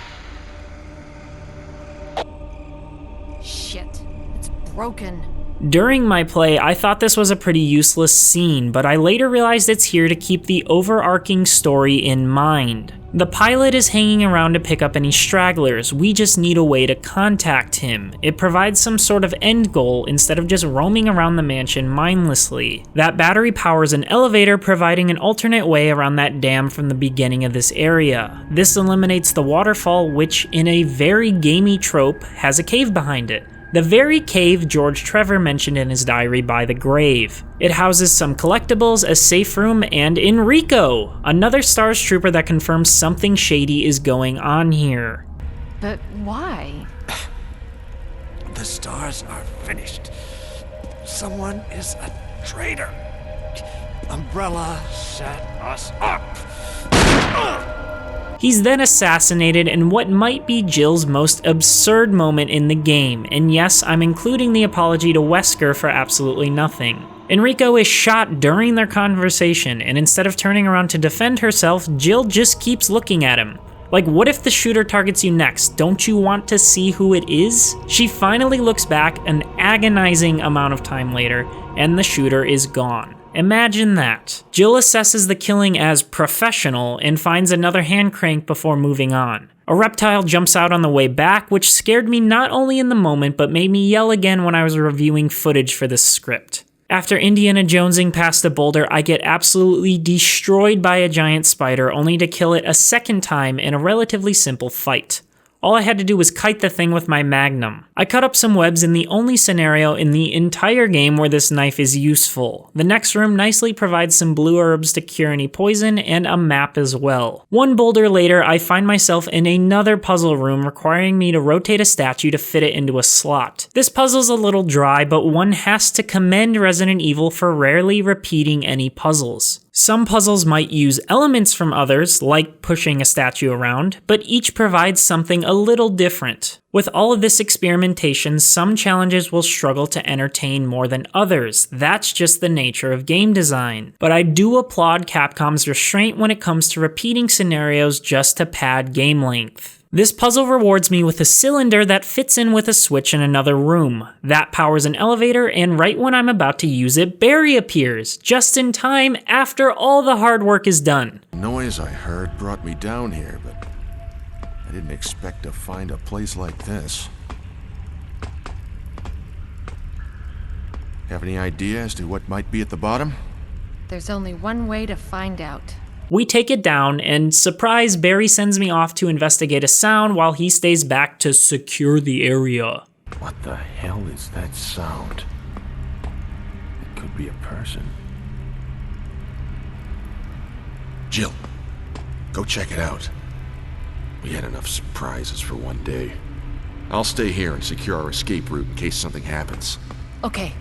Shit, it's broken. During my play, I thought this was a pretty useless scene, but I later realized it's here to keep the overarching story in mind. The pilot is hanging around to pick up any stragglers, we just need a way to contact him. It provides some sort of end goal instead of just roaming around the mansion mindlessly. That battery powers an elevator, providing an alternate way around that dam from the beginning of this area. This eliminates the waterfall, which in a very gamey trope has a cave behind it. The very cave George Trevor mentioned in his diary by the grave. It houses some collectibles, a safe room, and Enrico, another S.T.A.R.S trooper that confirms something shady is going on here. But why? The S.T.A.R.S are finished. Someone is a traitor. Umbrella set us up. He's then assassinated in what might be Jill's most absurd moment in the game, and yes, I'm including the apology to Wesker for absolutely nothing. Enrico is shot during their conversation, and instead of turning around to defend herself, Jill just keeps looking at him. Like, what if the shooter targets you next? Don't you want to see who it is? She finally looks back an agonizing amount of time later, and the shooter is gone. Imagine that. Jill assesses the killing as professional and finds another hand crank before moving on. A reptile jumps out on the way back, which scared me not only in the moment, but made me yell again when I was reviewing footage for this script. After Indiana Jonesing past a boulder, I get absolutely destroyed by a giant spider, only to kill it a second time in a relatively simple fight. All I had to do was kite the thing with my magnum. I cut up some webs in the only scenario in the entire game where this knife is useful. The next room nicely provides some blue herbs to cure any poison and a map as well. One boulder later, I find myself in another puzzle room requiring me to rotate a statue to fit it into a slot. This puzzle's a little dry, but one has to commend Resident Evil for rarely repeating any puzzles. Some puzzles might use elements from others, like pushing a statue around, but each provides something a little different. With all of this experimentation, some challenges will struggle to entertain more than others. That's just the nature of game design. But I do applaud Capcom's restraint when it comes to repeating scenarios just to pad game length. This puzzle rewards me with a cylinder that fits in with a switch in another room. That powers an elevator, and right when I'm about to use it, Barry appears, just in time after all the hard work is done. The noise I heard brought me down here, but I didn't expect to find a place like this. Have any idea as to what might be at the bottom? There's only one way to find out. We take it down, and surprise, Barry sends me off to investigate a sound while he stays back to secure the area. What the hell is that sound? It could be a person. Jill, go check it out. We had enough surprises for one day. I'll stay here and secure our escape route in case something happens. Okay.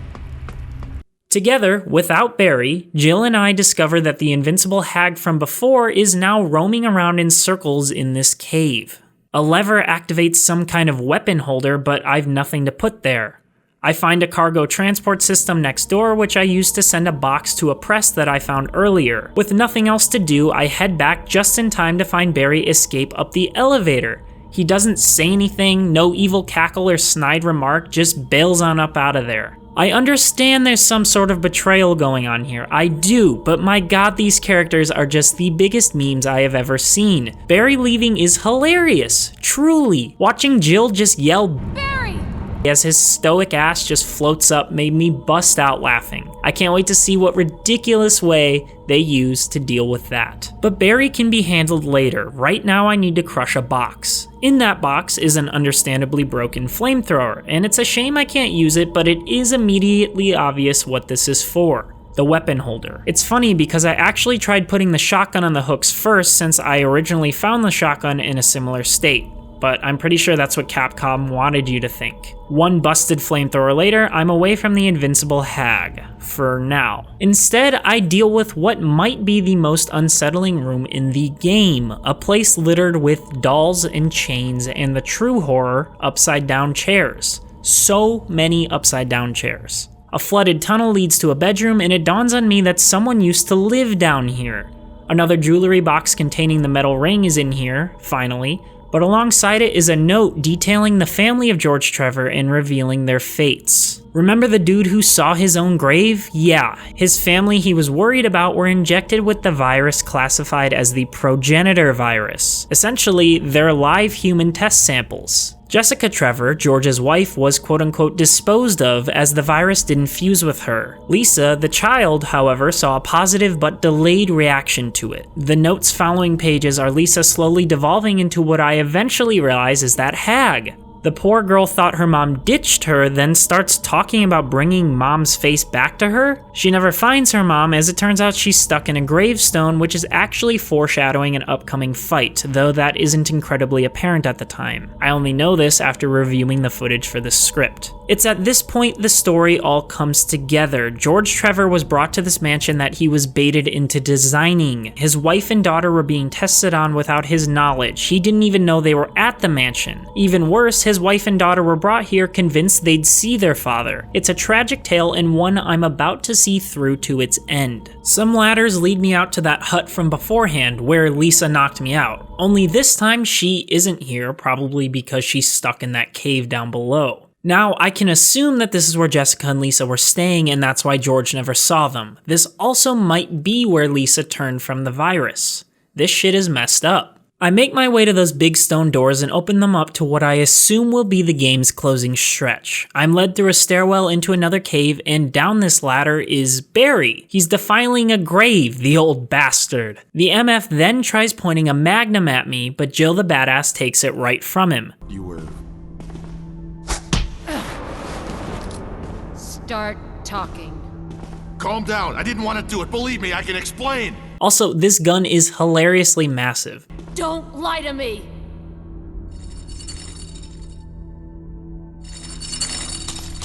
Together, without Barry, Jill and I discover that the invincible hag from before is now roaming around in circles in this cave. A lever activates some kind of weapon holder, but I've nothing to put there. I find a cargo transport system next door, which I use to send a box to a press that I found earlier. With nothing else to do, I head back just in time to find Barry escape up the elevator. He doesn't say anything, no evil cackle or snide remark, just bails on up out of there. I understand there's some sort of betrayal going on here, I do, but my god, these characters are just the biggest memes I have ever seen. Barry leaving is hilarious, truly. Watching Jill just yell "Barry!" as his stoic ass just floats up made me bust out laughing. I can't wait to see what ridiculous way they use to deal with that. But Barry can be handled later. Right now I need to crush a box. In that box is an understandably broken flamethrower, and it's a shame I can't use it, but it is immediately obvious what this is for. The weapon holder. It's funny because I actually tried putting the shotgun on the hooks first since I originally found the shotgun in a similar state. But I'm pretty sure that's what Capcom wanted you to think. One busted flamethrower later, I'm away from the invincible hag. For now. Instead, I deal with what might be the most unsettling room in the game. A place littered with dolls and chains and the true horror, upside down chairs. So many upside down chairs. A flooded tunnel leads to a bedroom, and it dawns on me that someone used to live down here. Another jewelry box containing the metal ring is in here, finally. But alongside it is a note detailing the family of George Trevor and revealing their fates. Remember the dude who saw his own grave? Yeah, his family he was worried about were injected with the virus classified as the progenitor virus. Essentially, they're live human test samples. Jessica Trevor, George's wife, was quote-unquote disposed of as the virus didn't fuse with her. Lisa, the child, however, saw a positive but delayed reaction to it. The notes following pages are Lisa slowly devolving into what I eventually realize is that hag. The poor girl thought her mom ditched her, then starts talking about bringing mom's face back to her. She never finds her mom, as it turns out she's stuck in a gravestone, which is actually foreshadowing an upcoming fight, though that isn't incredibly apparent at the time. I only know this after reviewing the footage for the script. It's at this point the story all comes together. George Trevor was brought to this mansion that he was baited into designing. His wife and daughter were being tested on without his knowledge. He didn't even know they were at the mansion. Even worse, his wife and daughter were brought here convinced they'd see their father. It's a tragic tale and one I'm about to see through to its end. Some ladders lead me out to that hut from beforehand where Lisa knocked me out. Only this time she isn't here, probably because she's stuck in that cave down below. Now, I can assume that this is where Jessica and Lisa were staying and that's why George never saw them. This also might be where Lisa turned from the virus. This shit is messed up. I make my way to those big stone doors and open them up to what I assume will be the game's closing stretch. I'm led through a stairwell into another cave, and down this ladder is Barry. He's defiling a grave, the old bastard. The MF then tries pointing a magnum at me, but Jill the badass takes it right from him. You were... Start talking. Calm down. I didn't want to do it. Believe me, I can explain. Also, this gun is hilariously massive. Don't lie to me!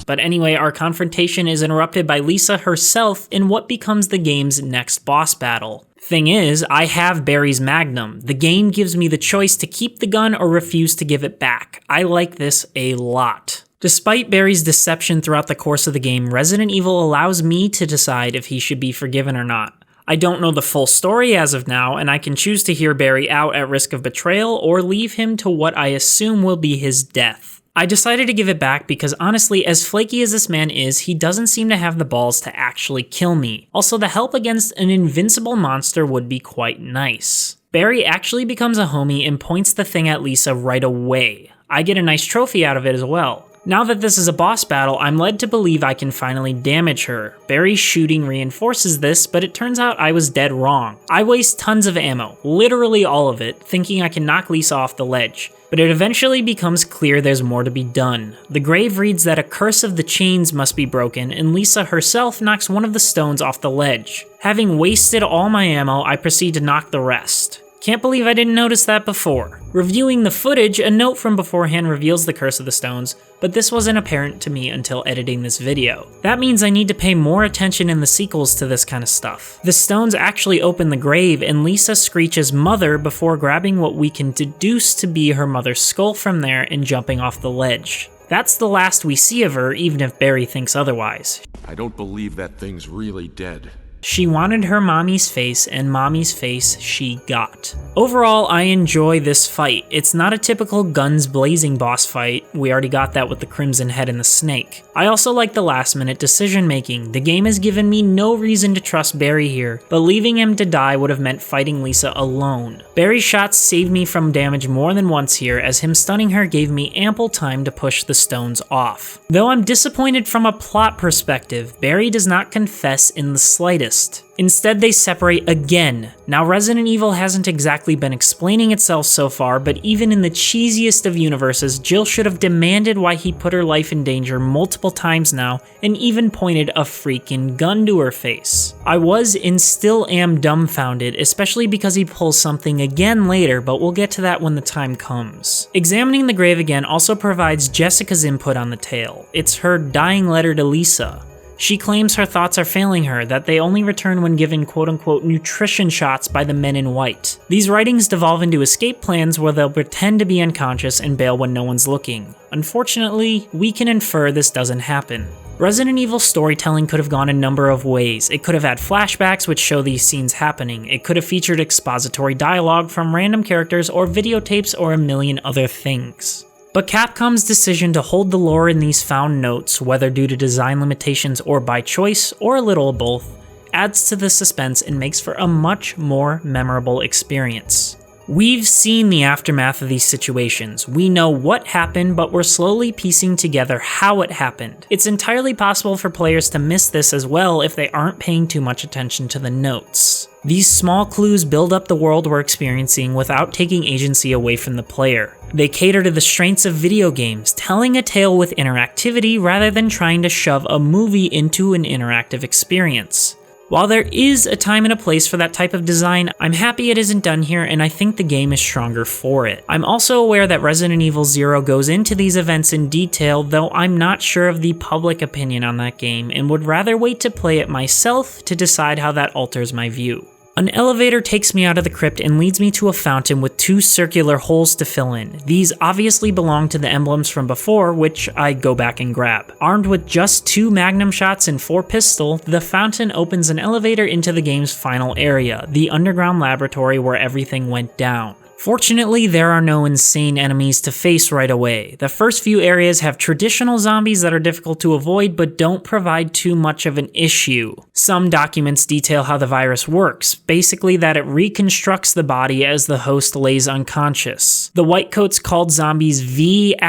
But anyway, our confrontation is interrupted by Lisa herself in what becomes the game's next boss battle. Thing is, I have Barry's Magnum. The game gives me the choice to keep the gun or refuse to give it back. I like this a lot. Despite Barry's deception throughout the course of the game, Resident Evil allows me to decide if he should be forgiven or not. I don't know the full story as of now, and I can choose to hear Barry out at risk of betrayal or leave him to what I assume will be his death. I decided to give it back because honestly, as flaky as this man is, he doesn't seem to have the balls to actually kill me. Also, the help against an invincible monster would be quite nice. Barry actually becomes a homie and points the thing at Lisa right away. I get a nice trophy out of it as well. Now that this is a boss battle, I'm led to believe I can finally damage her. Barry's shooting reinforces this, but it turns out I was dead wrong. I waste tons of ammo, literally all of it, thinking I can knock Lisa off the ledge. But it eventually becomes clear there's more to be done. The grave reads that a curse of the chains must be broken, and Lisa herself knocks one of the stones off the ledge. Having wasted all my ammo, I proceed to knock the rest. Can't believe I didn't notice that before. Reviewing the footage, a note from beforehand reveals the curse of the stones, but this wasn't apparent to me until editing this video. That means I need to pay more attention in the sequels to this kind of stuff. The stones actually open the grave, and Lisa screeches "mother" before grabbing what we can deduce to be her mother's skull from there and jumping off the ledge. That's the last we see of her, even if Barry thinks otherwise. I don't believe that thing's really dead. She wanted her mommy's face, and mommy's face she got. Overall, I enjoy this fight. It's not a typical guns blazing boss fight. We already got that with the Crimson Head and the Snake. I also like the last minute decision making. The game has given me no reason to trust Barry here, but leaving him to die would have meant fighting Lisa alone. Barry's shots saved me from damage more than once here, as him stunning her gave me ample time to push the stones off. Though I'm disappointed from a plot perspective, Barry does not confess in the slightest. Instead, they separate again. Now, Resident Evil hasn't exactly been explaining itself so far, but even in the cheesiest of universes, Jill should have demanded why he put her life in danger multiple times now, and even pointed a freaking gun to her face. I was and still am dumbfounded, especially because he pulls something again later, but we'll get to that when the time comes. Examining the grave again also provides Jessica's input on the tale. It's her dying letter to Lisa. She claims her thoughts are failing her, that they only return when given quote-unquote nutrition shots by the men in white. These writings devolve into escape plans where they'll pretend to be unconscious and bail when no one's looking. Unfortunately, we can infer this doesn't happen. Resident Evil storytelling could have gone a number of ways. It could have had flashbacks which show these scenes happening. It could have featured expository dialogue from random characters or videotapes or a million other things. But Capcom's decision to hold the lore in these found notes, whether due to design limitations or by choice, or a little of both, adds to the suspense and makes for a much more memorable experience. We've seen the aftermath of these situations. We know what happened, but we're slowly piecing together how it happened. It's entirely possible for players to miss this as well if they aren't paying too much attention to the notes. These small clues build up the world we're experiencing without taking agency away from the player. They cater to the strengths of video games, telling a tale with interactivity rather than trying to shove a movie into an interactive experience. While there is a time and a place for that type of design, I'm happy it isn't done here, and I think the game is stronger for it. I'm also aware that Resident Evil 0 goes into these events in detail, though I'm not sure of the public opinion on that game and would rather wait to play it myself to decide how that alters my view. An elevator takes me out of the crypt and leads me to a fountain with two circular holes to fill in. These obviously belong to the emblems from before, which I go back and grab. Armed with just 2 magnum shots and 4 pistol, the fountain opens an elevator into the game's final area, the underground laboratory where everything went down. Fortunately, there are no insane enemies to face right away. The first few areas have traditional zombies that are difficult to avoid but don't provide too much of an issue. Some documents detail how the virus works, basically that it reconstructs the body as the host lays unconscious. The whitecoats called zombies VACTs,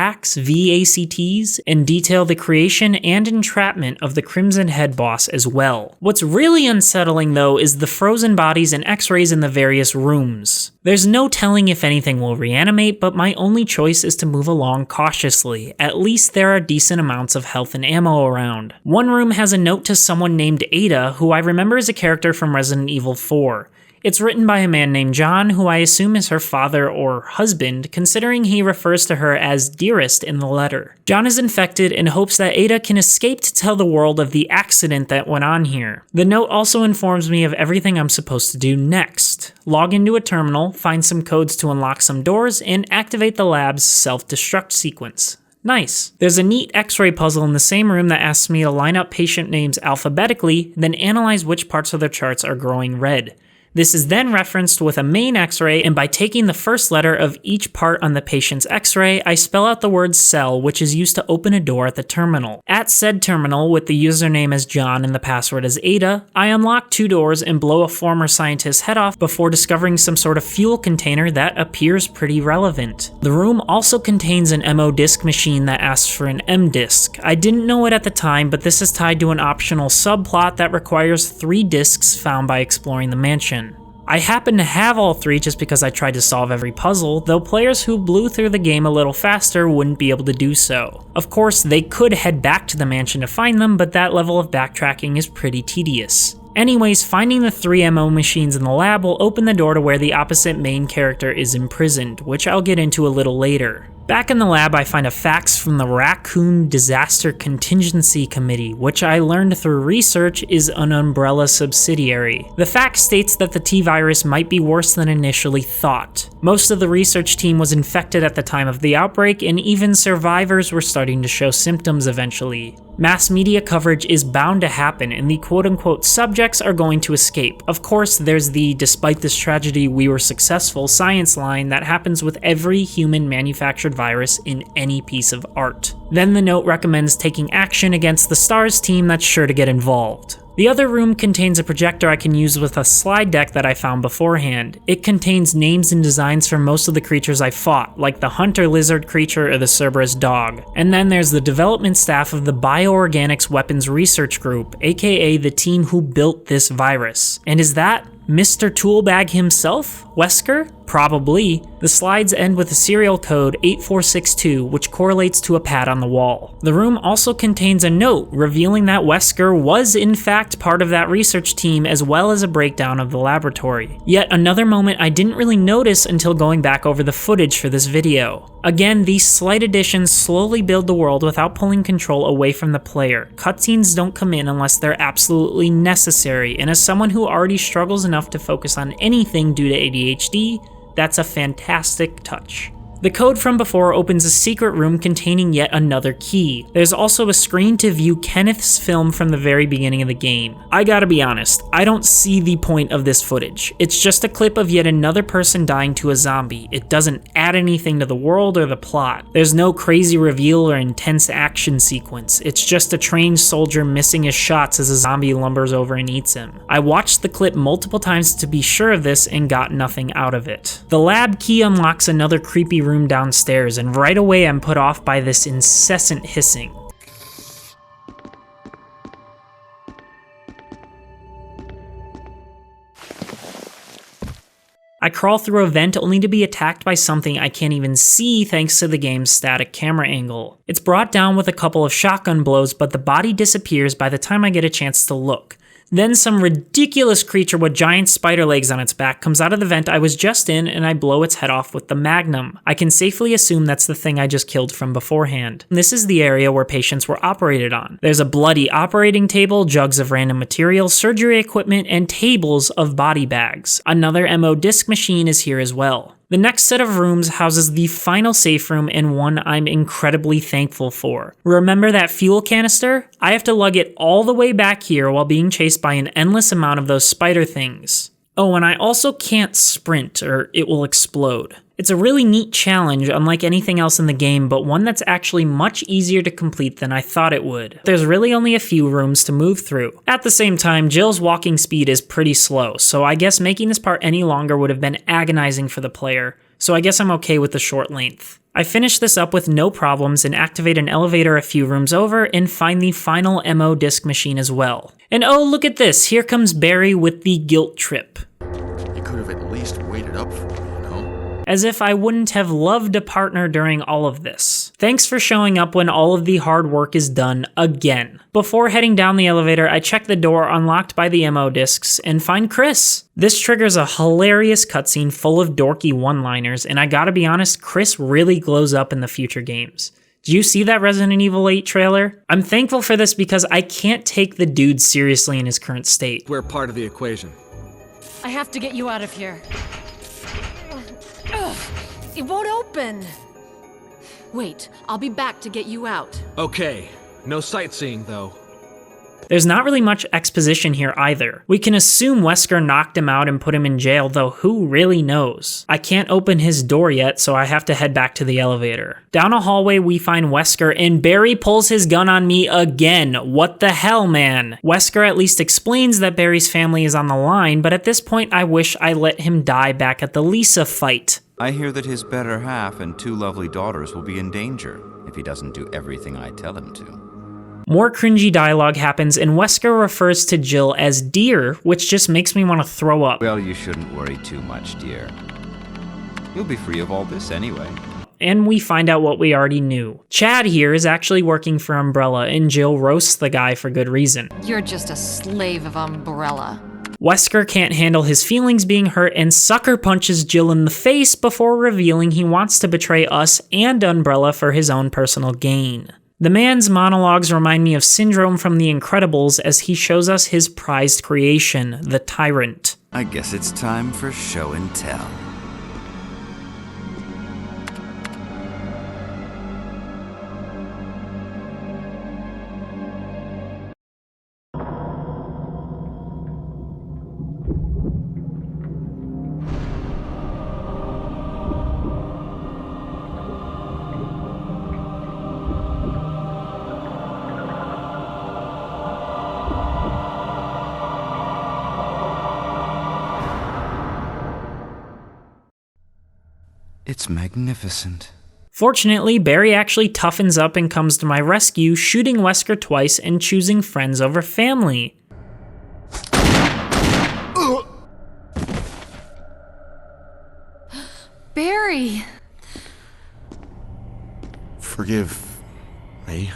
and detail the creation and entrapment of the Crimson Head boss as well. What's really unsettling though is the frozen bodies and x-rays in the various rooms. There's no telling if anything will reanimate, but my only choice is to move along cautiously. At least there are decent amounts of health and ammo around. One room has a note to someone named Ada, who I remember as a character from Resident Evil 4. It's written by a man named John, who I assume is her father or husband, considering he refers to her as Dearest in the letter. John is infected and hopes that Ada can escape to tell the world of the accident that went on here. The note also informs me of everything I'm supposed to do next. Log into a terminal, find some codes to unlock some doors, and activate the lab's self-destruct sequence. Nice. There's a neat x-ray puzzle in the same room that asks me to line up patient names alphabetically, then analyze which parts of their charts are growing red. This is then referenced with a main x-ray, and by taking the first letter of each part on the patient's x-ray, I spell out the word cell, which is used to open a door at the terminal. At said terminal, with the username as John and the password as Ada, I unlock 2 doors and blow a former scientist's head off before discovering some sort of fuel container that appears pretty relevant. The room also contains an MO disk machine that asks for an M disk. I didn't know it at the time, but this is tied to an optional subplot that requires 3 disks found by exploring the mansion. I happen to have all 3 just because I tried to solve every puzzle, though players who blew through the game a little faster wouldn't be able to do so. Of course, they could head back to the mansion to find them, but that level of backtracking is pretty tedious. Anyways, finding the 3 MO machines in the lab will open the door to where the opposite main character is imprisoned, which I'll get into a little later. Back in the lab, I find a fax from the Raccoon Disaster Contingency Committee, which I learned through research is an Umbrella subsidiary. The fax states that the T-virus might be worse than initially thought. Most of the research team was infected at the time of the outbreak, and even survivors were starting to show symptoms eventually. Mass media coverage is bound to happen, and the quote-unquote subjects are going to escape. Of course, there's the "despite this tragedy, we were successful" science line that happens with every human manufactured virus in any piece of art. Then the note recommends taking action against the S.T.A.R.S team that's sure to get involved. The other room contains a projector I can use with a slide deck that I found beforehand. It contains names and designs for most of the creatures I fought, like the hunter lizard creature or the Cerberus dog. And then there's the development staff of the Bioorganics Weapons Research Group, aka the team who built this virus. And is that Mr. Toolbag himself? Wesker? Probably. The slides end with a serial code 8462, which correlates to a pad on the wall. The room also contains a note revealing that Wesker was in fact part of that research team, as well as a breakdown of the laboratory. Yet another moment I didn't really notice until going back over the footage for this video. Again, these slight additions slowly build the world without pulling control away from the player. Cutscenes don't come in unless they're absolutely necessary, and as someone who already struggles enough to focus on anything due to ADHD, that's a fantastic touch. The code from before opens a secret room containing yet another key. There's also a screen to view Kenneth's film from the very beginning of the game. I gotta be honest, I don't see the point of this footage. It's just a clip of yet another person dying to a zombie. It doesn't add anything to the world or the plot. There's no crazy reveal or intense action sequence. It's just a trained soldier missing his shots as a zombie lumbers over and eats him. I watched the clip multiple times to be sure of this and got nothing out of it. The lab key unlocks another creepy room downstairs, and right away I'm put off by this incessant hissing. I crawl through a vent only to be attacked by something I can't even see thanks to the game's static camera angle. It's brought down with a couple of shotgun blows, but the body disappears by the time I get a chance to look. Then some ridiculous creature with giant spider legs on its back comes out of the vent I was just in, and I blow its head off with the Magnum. I can safely assume that's the thing I just killed from beforehand. This is the area where patients were operated on. There's a bloody operating table, jugs of random materials, surgery equipment, and tables of body bags. Another MO disc machine is here as well. The next set of rooms houses the final safe room, and one I'm incredibly thankful for. Remember that fuel canister? I have to lug it all the way back here while being chased by an endless amount of those spider things. Oh, and I also can't sprint, or it will explode. It's a really neat challenge, unlike anything else in the game, but one that's actually much easier to complete than I thought it would. There's really only a few rooms to move through. At the same time, Jill's walking speed is pretty slow, so I guess making this part any longer would have been agonizing for the player, so I guess I'm okay with the short length. I finish this up with no problems and activate an elevator a few rooms over and find the final MO disc machine as well. And oh, look at this, here comes Barry with the guilt trip. You could have at least waited up for me, you know? As if I wouldn't have loved a partner during all of this. Thanks for showing up when all of the hard work is done again. Before heading down the elevator, I check the door unlocked by the MO discs and find Chris. This triggers a hilarious cutscene full of dorky one-liners, and I gotta be honest, Chris really glows up in the future games. Do you see that Resident Evil 8 trailer? I'm thankful for this because I can't take the dude seriously in his current state. We're part of the equation. I have to get you out of here. Ugh, it won't open. Wait, I'll be back to get you out. Okay, no sightseeing though. There's not really much exposition here either. We can assume Wesker knocked him out and put him in jail, though who really knows? I can't open his door yet, so I have to head back to the elevator. Down a hallway we find Wesker, and Barry pulls his gun on me again. What the hell, man? Wesker at least explains that Barry's family is on the line, but at this point I wish I let him die back at the Lisa fight. I hear that his better half and 2 lovely daughters will be in danger if he doesn't do everything I tell him to. More cringy dialogue happens, and Wesker refers to Jill as dear, which just makes me want to throw up. Well, you shouldn't worry too much, dear. You'll be free of all this anyway. And we find out what we already knew. Chad here is actually working for Umbrella, and Jill roasts the guy for good reason. You're just a slave of Umbrella. Wesker can't handle his feelings being hurt and sucker punches Jill in the face before revealing he wants to betray us and Umbrella for his own personal gain. The man's monologues remind me of Syndrome from The Incredibles as he shows us his prized creation, the Tyrant. I guess it's time for show and tell. It's magnificent. Fortunately, Barry actually toughens up and comes to my rescue, shooting Wesker twice and choosing friends over family. Barry! Forgive me.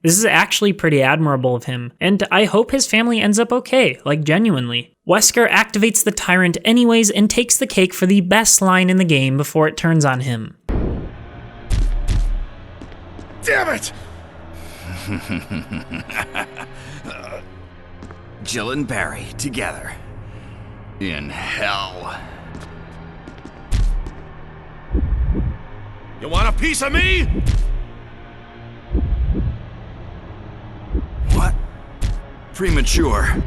This is actually pretty admirable of him, and I hope his family ends up okay, like genuinely. Wesker activates the Tyrant anyways and takes the cake for the best line in the game before it turns on him. Damn it! Jill and Barry together. In hell. You want a piece of me? What? Premature.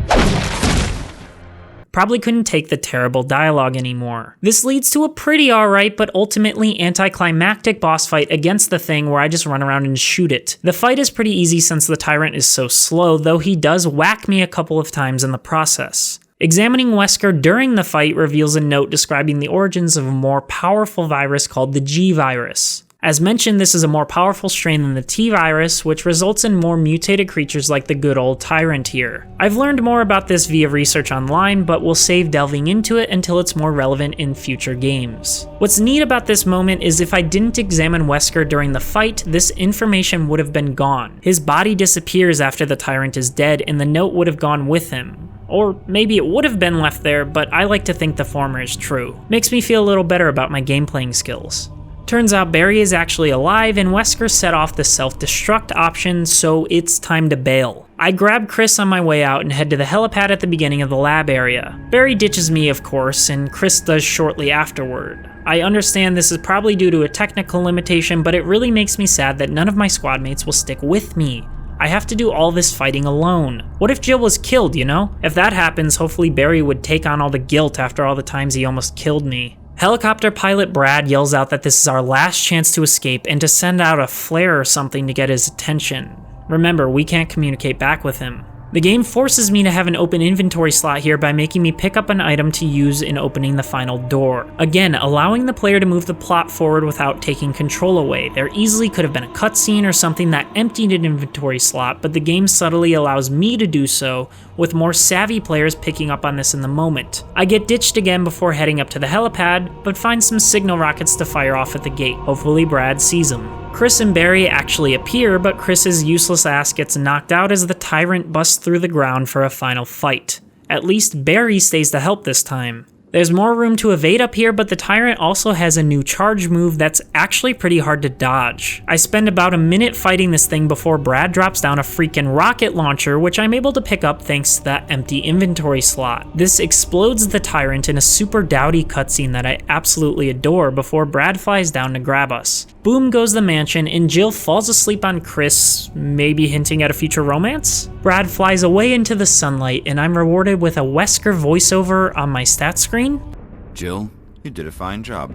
Probably couldn't take the terrible dialogue anymore. This leads to a pretty alright but ultimately anticlimactic boss fight against the Thing where I just run around and shoot it. The fight is pretty easy since the Tyrant is so slow, though he does whack me a couple of times in the process. Examining Wesker during the fight reveals a note describing the origins of a more powerful virus called the G virus. As mentioned, this is a more powerful strain than the T virus, which results in more mutated creatures like the good old Tyrant here. I've learned more about this via research online, but will save delving into it until it's more relevant in future games. What's neat about this moment is if I didn't examine Wesker during the fight, this information would have been gone. His body disappears after the Tyrant is dead, and the note would have gone with him. Or maybe it would have been left there, but I like to think the former is true. Makes me feel a little better about my game playing skills. Turns out Barry is actually alive, and Wesker set off the self-destruct option, so it's time to bail. I grab Chris on my way out and head to the helipad at the beginning of the lab area. Barry ditches me, of course, and Chris does shortly afterward. I understand this is probably due to a technical limitation, but it really makes me sad that none of my squad mates will stick with me. I have to do all this fighting alone. What if Jill was killed, you know? If that happens, hopefully Barry would take on all the guilt after all the times he almost killed me. Helicopter pilot Brad yells out that this is our last chance to escape and to send out a flare or something to get his attention. Remember, we can't communicate back with him. The game forces me to have an open inventory slot here by making me pick up an item to use in opening the final door. Again, allowing the player to move the plot forward without taking control away. There easily could have been a cutscene or something that emptied an inventory slot, but the game subtly allows me to do so, with more savvy players picking up on this in the moment. I get ditched again before heading up to the helipad, but find some signal rockets to fire off at the gate. Hopefully Brad sees them. Chris and Barry actually appear, but Chris's useless ass gets knocked out as the tyrant busts through the ground for a final fight. At least Barry stays to help this time. There's more room to evade up here, but the tyrant also has a new charge move that's actually pretty hard to dodge. I spend about a minute fighting this thing before Brad drops down a freaking rocket launcher, which I'm able to pick up thanks to that empty inventory slot. This explodes the tyrant in a super dowdy cutscene that I absolutely adore before Brad flies down to grab us. Boom goes the mansion, and Jill falls asleep on Chris, maybe hinting at a future romance? Brad flies away into the sunlight, and I'm rewarded with a Wesker voiceover on my stat screen. Jill, you did a fine job.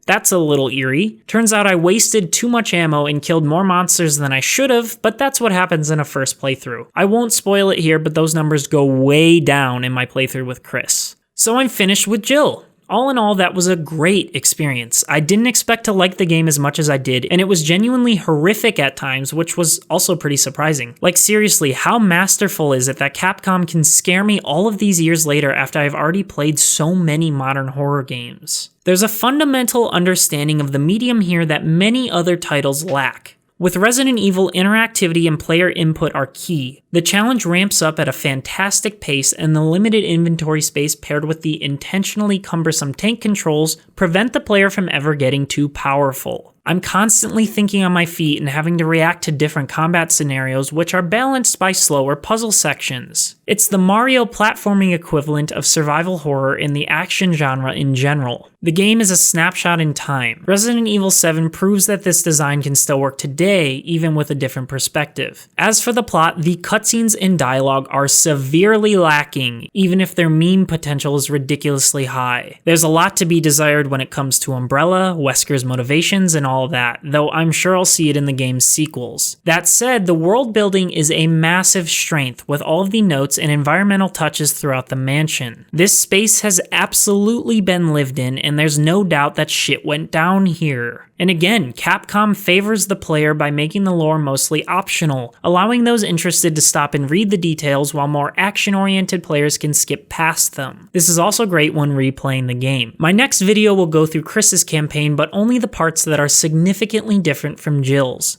That's a little eerie. Turns out I wasted too much ammo and killed more monsters than I should have, but that's what happens in a first playthrough. I won't spoil it here, but those numbers go way down in my playthrough with Chris. So I'm finished with Jill. All in all, that was a great experience. I didn't expect to like the game as much as I did, and it was genuinely horrific at times, which was also pretty surprising. Like seriously, how masterful is it that Capcom can scare me all of these years later after I've already played so many modern horror games? There's a fundamental understanding of the medium here that many other titles lack. With Resident Evil, interactivity and player input are key. The challenge ramps up at a fantastic pace, and the limited inventory space paired with the intentionally cumbersome tank controls prevent the player from ever getting too powerful. I'm constantly thinking on my feet and having to react to different combat scenarios, which are balanced by slower puzzle sections. It's the Mario platforming equivalent of survival horror in the action genre in general. The game is a snapshot in time. Resident Evil 7 proves that this design can still work today, even with a different perspective. As for the plot, the cutscenes and dialogue are severely lacking, even if their meme potential is ridiculously high. There's a lot to be desired when it comes to Umbrella, Wesker's motivations, and all that, though I'm sure I'll see it in the game's sequels. That said, the world building is a massive strength, with all of the notes and environmental touches throughout the mansion. This space has absolutely been lived in, and there's no doubt that shit went down here. And again, Capcom favors the player by making the lore mostly optional, allowing those interested to stop and read the details while more action-oriented players can skip past them. This is also great when replaying the game. My next video will go through Chris's campaign, but only the parts that are significantly different from Jill's.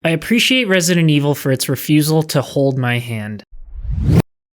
I appreciate Resident Evil for its refusal to hold my hand.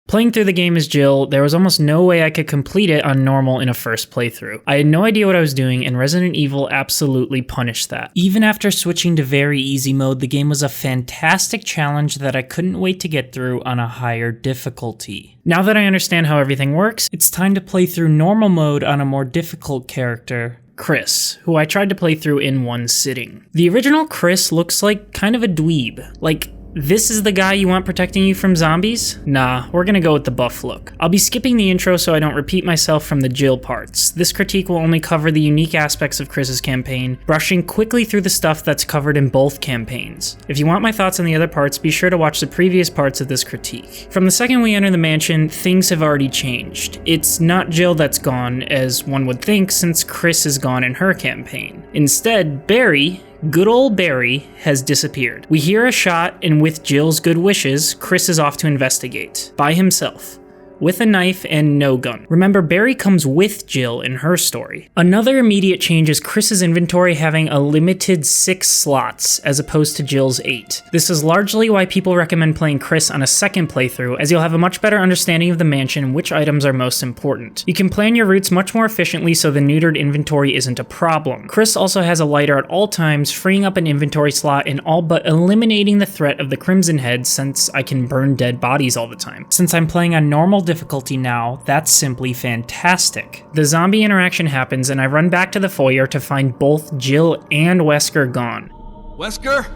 Playing through the game as Jill, there was almost no way I could complete it on normal in a first playthrough. I had no idea what I was doing, and Resident Evil absolutely punished that. Even after switching to very easy mode, the game was a fantastic challenge that I couldn't wait to get through on a higher difficulty. Now that I understand how everything works, it's time to play through normal mode on a more difficult character, Chris, who I tried to play through in one sitting. The original Chris looks like kind of a dweeb. Like, this is the guy you want protecting you from zombies? Nah, we're gonna go with the buff look. I'll be skipping the intro so I don't repeat myself from the Jill parts. This critique will only cover the unique aspects of Chris's campaign, brushing quickly through the stuff that's covered in both campaigns. If you want my thoughts on the other parts, be sure to watch the previous parts of this critique. From the second we enter the mansion, things have already changed. It's not Jill that's gone, as one would think, since Chris is gone in her campaign. Instead, Barry, good old Barry, has disappeared. We hear a shot, and with Jill's good wishes, Chris is off to investigate. By himself. With a knife and no gun. Remember, Barry comes with Jill in her story. Another immediate change is Chris's inventory having a limited 6 slots, as opposed to Jill's 8. This is largely why people recommend playing Chris on a second playthrough, as you'll have a much better understanding of the mansion and which items are most important. You can plan your routes much more efficiently so the neutered inventory isn't a problem. Chris also has a lighter at all times, freeing up an inventory slot and all but eliminating the threat of the Crimson Head, since I can burn dead bodies all the time. Since I'm playing on normal difficulty now, that's simply fantastic. The zombie interaction happens, and I run back to the foyer to find both Jill and Wesker gone. Wesker?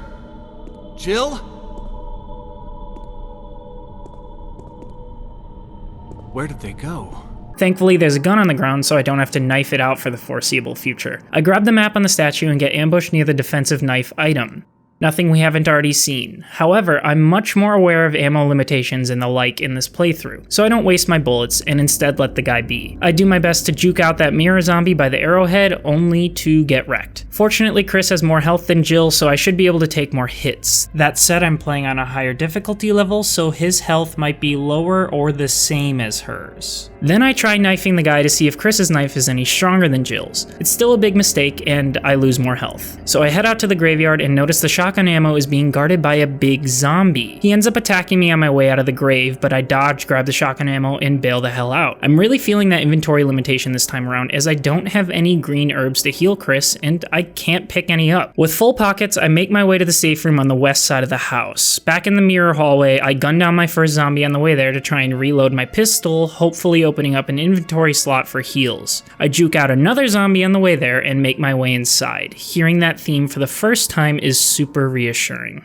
Jill? Where did they go? Thankfully, there's a gun on the ground so I don't have to knife it out for the foreseeable future. I grab the map on the statue and get ambushed near the defensive knife item. Nothing we haven't already seen. However, I'm much more aware of ammo limitations and the like in this playthrough, so I don't waste my bullets and instead let the guy be. I do my best to juke out that mirror zombie by the arrowhead, only to get wrecked. Fortunately, Chris has more health than Jill, so I should be able to take more hits. That said, I'm playing on a higher difficulty level, so his health might be lower or the same as hers. Then I try knifing the guy to see if Chris's knife is any stronger than Jill's. It's still a big mistake, and I lose more health. So I head out to the graveyard and notice the shotgun ammo is being guarded by a big zombie. He ends up attacking me on my way out of the grave, but I dodge, grab the shotgun ammo, and bail the hell out. I'm really feeling that inventory limitation this time around, as I don't have any green herbs to heal Chris, and I can't pick any up. With full pockets, I make my way to the safe room on the west side of the house. Back in the mirror hallway, I gun down my first zombie on the way there to try and reload my pistol, hopefully opening up an inventory slot for heals. I juke out another zombie on the way there and make my way inside. Hearing that theme for the first time is super reassuring.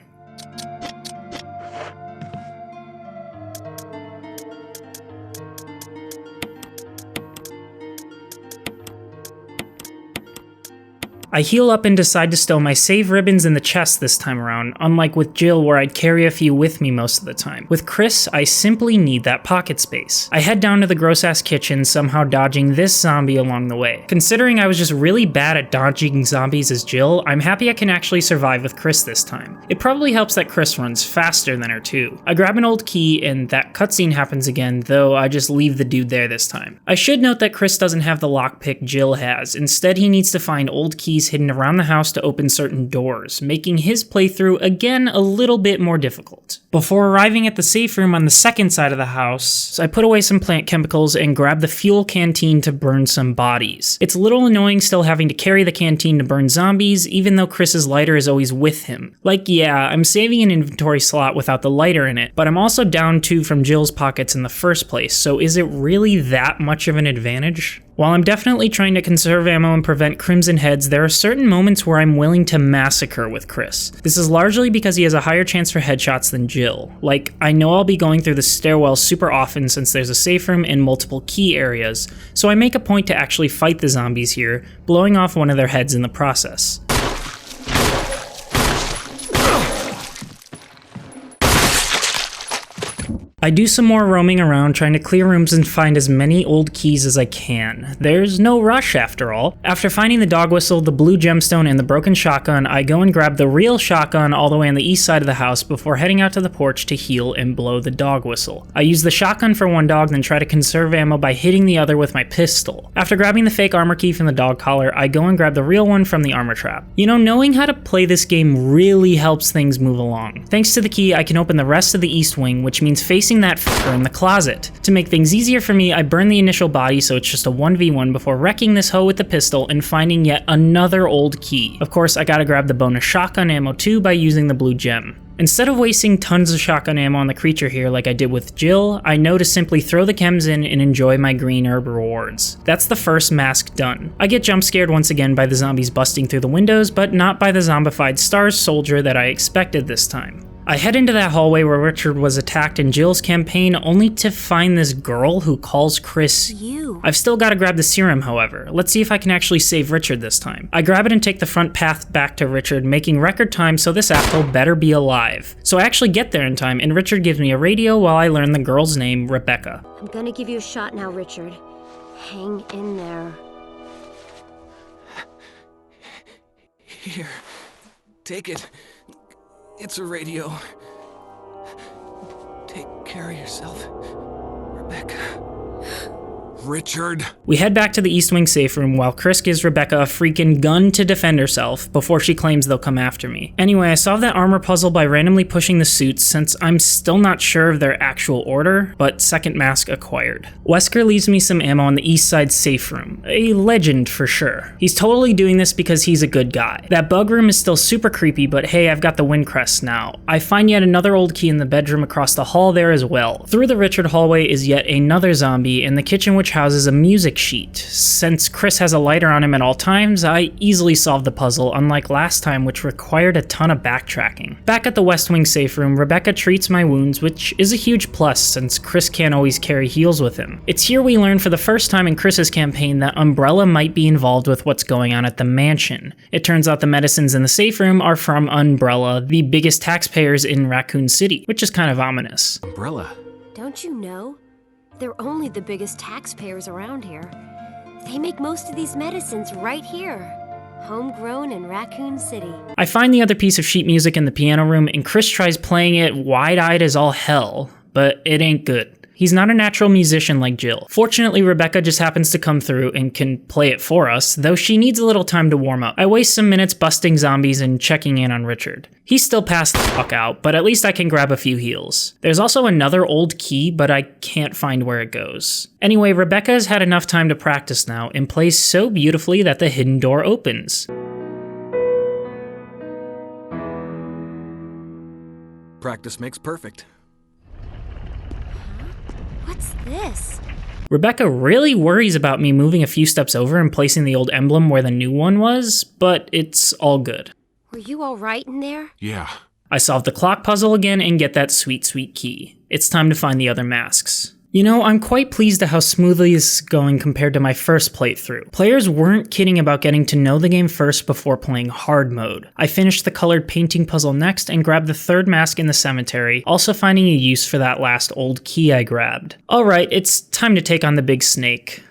I heal up and decide to stow my save ribbons in the chest this time around, unlike with Jill where I'd carry a few with me most of the time. With Chris, I simply need that pocket space. I head down to the gross-ass kitchen, somehow dodging this zombie along the way. Considering I was just really bad at dodging zombies as Jill, I'm happy I can actually survive with Chris this time. It probably helps that Chris runs faster than her too. I grab an old key and that cutscene happens again, though I just leave the dude there this time. I should note that Chris doesn't have the lockpick Jill has. Instead, he needs to find old keys hidden around the house to open certain doors, making his playthrough again a little bit more difficult. Before arriving at the safe room on the second side of the house, I put away some plant chemicals and grab the fuel canteen to burn some bodies. It's a little annoying still having to carry the canteen to burn zombies, even though Chris's lighter is always with him. Like, yeah, I'm saving an inventory slot without the lighter in it, but I'm also down 2 from Jill's pockets in the first place, so is it really that much of an advantage? While I'm definitely trying to conserve ammo and prevent crimson heads, there are certain moments where I'm willing to massacre with Chris. This is largely because he has a higher chance for headshots than Jill. Like, I know I'll be going through the stairwell super often since there's a safe room and multiple key areas, so I make a point to actually fight the zombies here, blowing off one of their heads in the process. I do some more roaming around trying to clear rooms and find as many old keys as I can. There's no rush after all. After finding the dog whistle, the blue gemstone, and the broken shotgun, I go and grab the real shotgun all the way on the east side of the house before heading out to the porch to heal and blow the dog whistle. I use the shotgun for one dog, then try to conserve ammo by hitting the other with my pistol. After grabbing the fake armor key from the dog collar, I go and grab the real one from the armor trap. You know, knowing how to play this game really helps things move along. Thanks to the key, I can open the rest of the east wing, which means facing that fucker in the closet. To make things easier for me, I burn the initial body so it's just a 1v1 before wrecking this hoe with the pistol and finding yet another old key. Of course, I gotta grab the bonus shotgun ammo too by using the blue gem. Instead of wasting tons of shotgun ammo on the creature here like I did with Jill, I know to simply throw the chems in and enjoy my green herb rewards. That's the first mask done. I get jump scared once again by the zombies busting through the windows, but not by the zombified S.T.A.R.S soldier that I expected this time. I head into that hallway where Richard was attacked in Jill's campaign, only to find this girl who calls Chris you. I've still got to grab the serum, however. Let's see if I can actually save Richard this time. I grab it and take the front path back to Richard, making record time, so this asshole better be alive. So I actually get there in time, and Richard gives me a radio while I learn the girl's name, Rebecca. I'm gonna give you a shot now, Richard. Hang in there. Here, take it. It's a radio. Take care of yourself, Rebecca. Richard. We head back to the East Wing safe room while Chris gives Rebecca a freaking gun to defend herself before she claims they'll come after me. Anyway, I solved that armor puzzle by randomly pushing the suits since I'm still not sure of their actual order, but second mask acquired. Wesker leaves me some ammo in the east side safe room. A legend for sure. He's totally doing this because he's a good guy. That bug room is still super creepy, but hey, I've got the Windcrest now. I find yet another old key in the bedroom across the hall there as well. Through the Richard hallway is yet another zombie, and the kitchen which which houses a music sheet. Since Chris has a lighter on him at all times, I easily solved the puzzle, unlike last time, which required a ton of backtracking. Back at the West Wing safe room, Rebecca treats my wounds, which is a huge plus since Chris can't always carry heals with him. It's here we learn for the first time in Chris's campaign that Umbrella might be involved with what's going on at the mansion. It turns out the medicines in the safe room are from Umbrella, the biggest taxpayers in Raccoon City, which is kind of ominous. Umbrella? Don't you know? They're only the biggest taxpayers around here. They make most of these medicines right here. Homegrown in Raccoon City. I find the other piece of sheet music in the piano room, and Chris tries playing it wide-eyed as all hell, but it ain't good. He's not a natural musician like Jill. Fortunately, Rebecca just happens to come through and can play it for us, though she needs a little time to warm up. I waste some minutes busting zombies and checking in on Richard. He's still passed the fuck out, but at least I can grab a few heals. There's also another old key, but I can't find where it goes. Anyway, Rebecca has had enough time to practice now and plays so beautifully that the hidden door opens. Practice makes perfect. What's this? Rebecca really worries about me moving a few steps over and placing the old emblem where the new one was, but it's all good. Were you all right in there? Yeah. I solve the clock puzzle again and get that sweet, sweet key. It's time to find the other masks. You know, I'm quite pleased at how smoothly this is going compared to my first playthrough. Players weren't kidding about getting to know the game first before playing hard mode. I finished the colored painting puzzle next and grabbed the third mask in the cemetery, also finding a use for that last old key I grabbed. Alright, it's time to take on the big snake.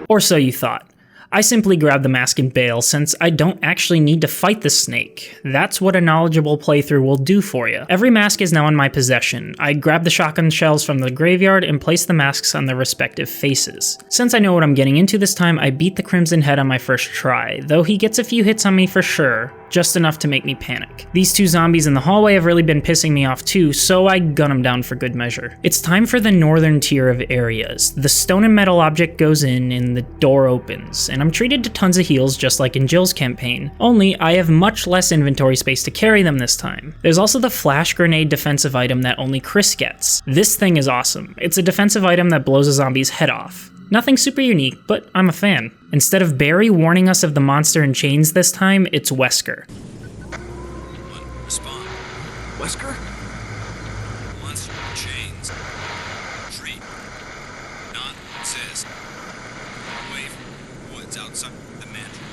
Or so you thought. I simply grab the mask and bail since I don't actually need to fight the snake. That's what a knowledgeable playthrough will do for you. Every mask is now in my possession. I grab the shotgun shells from the graveyard and place the masks on their respective faces. Since I know what I'm getting into this time, I beat the Crimson Head on my first try, though he gets a few hits on me for sure, just enough to make me panic. These two zombies in the hallway have really been pissing me off too, so I gun them down for good measure. It's time for the northern tier of areas. The stone and metal object goes in and the door opens, and I'm treated to tons of heals just like in Jill's campaign, only I have much less inventory space to carry them this time. There's also the flash grenade defensive item that only Chris gets. This thing is awesome. It's a defensive item that blows a zombie's head off. Nothing super unique, but I'm a fan. Instead of Barry warning us of the monster in chains this time, it's Wesker. Respond. Wesker? Monster in chains. Treat. Not says. Away from woods outside the mansion.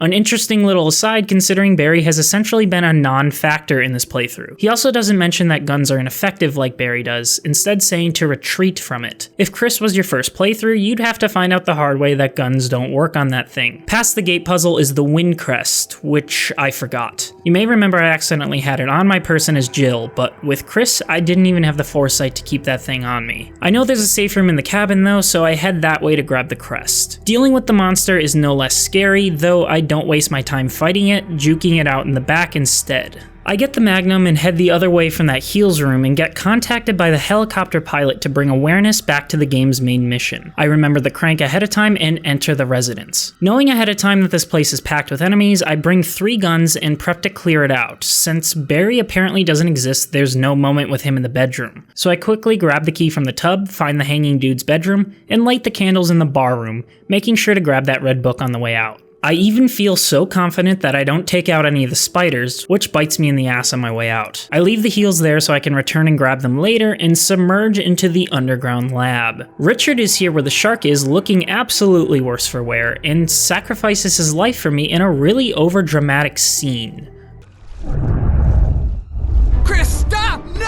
An interesting little aside considering Barry has essentially been a non-factor in this playthrough. He also doesn't mention that guns are ineffective like Barry does, instead saying to retreat from it. If Chris was your first playthrough, you'd have to find out the hard way that guns don't work on that thing. Past the gate puzzle is the wind crest, which I forgot. You may remember I accidentally had it on my person as Jill, but with Chris, I didn't even have the foresight to keep that thing on me. I know there's a safe room in the cabin though, so I head that way to grab the crest. Dealing with the monster is no less scary, though I don't waste my time fighting it, juking it out in the back instead. I get the Magnum and head the other way from that heals room and get contacted by the helicopter pilot to bring awareness back to the game's main mission. I remember the crank ahead of time and enter the residence. Knowing ahead of time that this place is packed with enemies, I bring 3 guns and prep to clear it out. Since Barry apparently doesn't exist, there's no moment with him in the bedroom. So I quickly grab the key from the tub, find the hanging dude's bedroom, and light the candles in the bar room, making sure to grab that red book on the way out. I even feel so confident that I don't take out any of the spiders, which bites me in the ass on my way out. I leave the heals there so I can return and grab them later and submerge into the underground lab. Richard is here where the shark is, looking absolutely worse for wear, and sacrifices his life for me in a really overdramatic scene. Chris, stop! No!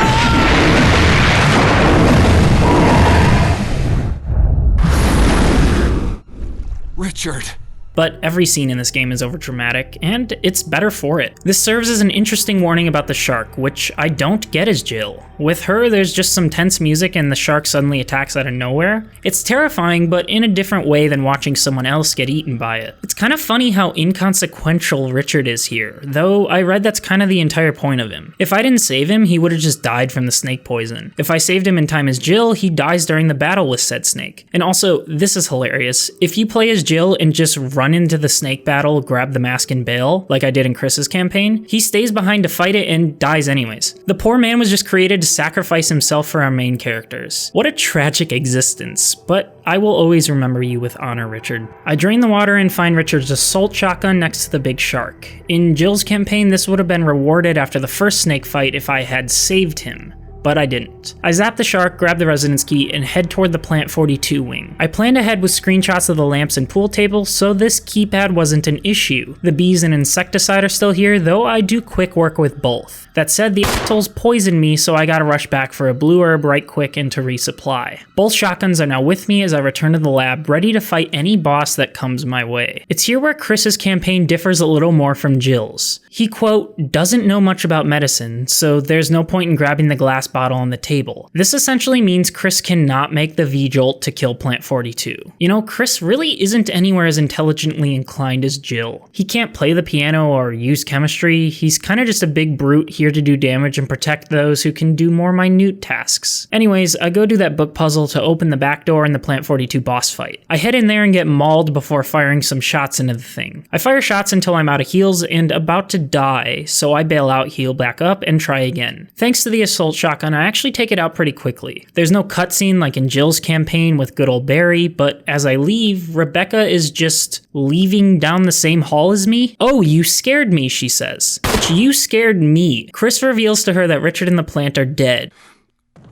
Richard. But every scene in this game is overdramatic, and it's better for it. This serves as an interesting warning about the shark, which I don't get as Jill. With her, there's just some tense music and the shark suddenly attacks out of nowhere. It's terrifying, but in a different way than watching someone else get eaten by it. It's kind of funny how inconsequential Richard is here, though I read that's kind of the entire point of him. If I didn't save him, he would have just died from the snake poison. If I saved him in time as Jill, he dies during the battle with said snake. And also, this is hilarious. If you play as Jill and just run run into the snake battle, grab the mask and bail, like I did in Chris's campaign, he stays behind to fight it and dies anyways. The poor man was just created to sacrifice himself for our main characters. What a tragic existence, but I will always remember you with honor, Richard. I drain the water and find Richard's assault shotgun next to the big shark. In Jill's campaign, this would have been rewarded after the first snake fight if I had saved him, but I didn't. I zap the shark, grab the residence key, and head toward the Plant 42 wing. I planned ahead with screenshots of the lamps and pool table, so this keypad wasn't an issue. The bees and insecticide are still here, though I do quick work with both. That said, the assholes poisoned me, so I gotta rush back for a blue herb right quick and to resupply. Both shotguns are now with me as I return to the lab, ready to fight any boss that comes my way. It's here where Chris's campaign differs a little more from Jill's. He, quote, doesn't know much about medicine, so there's no point in grabbing the glass bottle on the table. This essentially means Chris cannot make the V-jolt to kill Plant 42. You know, Chris really isn't anywhere as intelligently inclined as Jill. He can't play the piano or use chemistry. He's kind of just a big brute here to do damage and protect those who can do more minute tasks. Anyways, I go do that book puzzle to open the back door in the Plant 42 boss fight. I head in there and get mauled before firing some shots into the thing. I fire shots until I'm out of heals and about to die, so I bail out, heal back up, and try again. Thanks to the assault shotgun, I actually take it out pretty quickly. There's no cutscene like in Jill's campaign with good old Barry, but as I leave, Rebecca is just leaving down the same hall as me. Oh, you scared me, she says. But you scared me. Chris reveals to her that Richard and the plant are dead.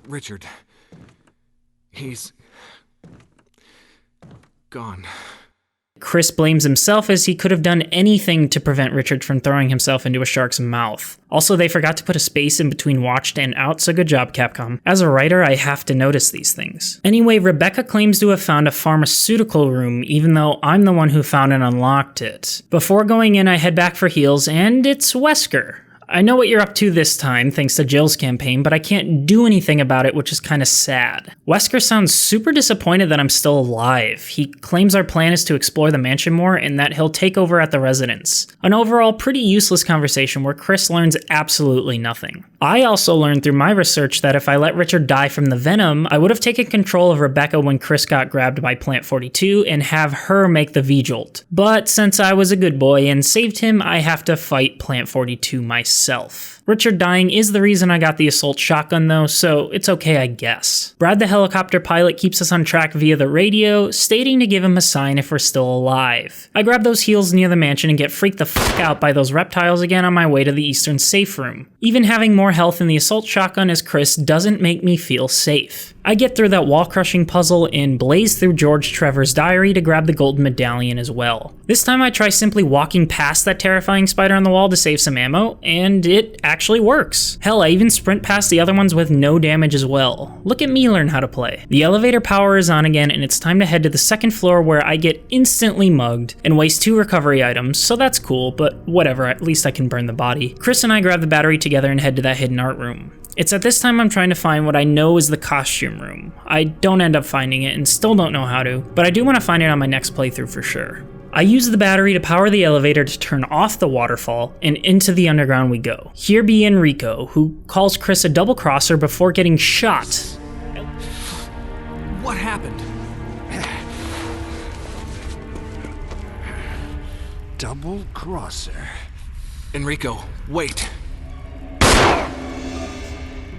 Richard. He's gone. Chris blames himself as he could have done anything to prevent Richard from throwing himself into a shark's mouth. Also, they forgot to put a space in between watched and out, so good job, Capcom. As a writer, I have to notice these things. Anyway, Rebecca claims to have found a pharmaceutical room, even though I'm the one who found and unlocked it. Before going in, I head back for heals, and it's Wesker. I know what you're up to this time, thanks to Jill's campaign, but I can't do anything about it, which is kinda sad. Wesker sounds super disappointed that I'm still alive. He claims our plan is to explore the mansion more and that he'll take over at the residence. An overall pretty useless conversation where Chris learns absolutely nothing. I also learned through my research that if I let Richard die from the venom, I would have taken control of Rebecca when Chris got grabbed by Plant 42 and have her make the V-jolt. But since I was a good boy and saved him, I have to fight Plant 42 myself. Richard dying is the reason I got the assault shotgun though, so it's okay I guess. Brad the helicopter pilot keeps us on track via the radio, stating to give him a sign if we're still alive. I grab those heals near the mansion and get freaked the fuck out by those reptiles again on my way to the eastern safe room. Even having more health in the assault shotgun as Chris doesn't make me feel safe. I get through that wall-crushing puzzle and blaze through George Trevor's diary to grab the golden medallion as well. This time I try simply walking past that terrifying spider on the wall to save some ammo, and it actually works. Hell, I even sprint past the other ones with no damage as well. Look at me learn how to play. The elevator power is on again, and it's time to head to the second floor where I get instantly mugged and waste 2 recovery items, so that's cool, but whatever, at least I can burn the body. Chris and I grab the battery together and head to that hidden art room. It's at this time I'm trying to find what I know is the costume room. I don't end up finding it and still don't know how to, but I do want to find it on my next playthrough for sure. I use the battery to power the elevator to turn off the waterfall, and into the underground we go. Here be Enrico, who calls Chris a double-crosser before getting shot. What happened? Double-crosser. Enrico, wait.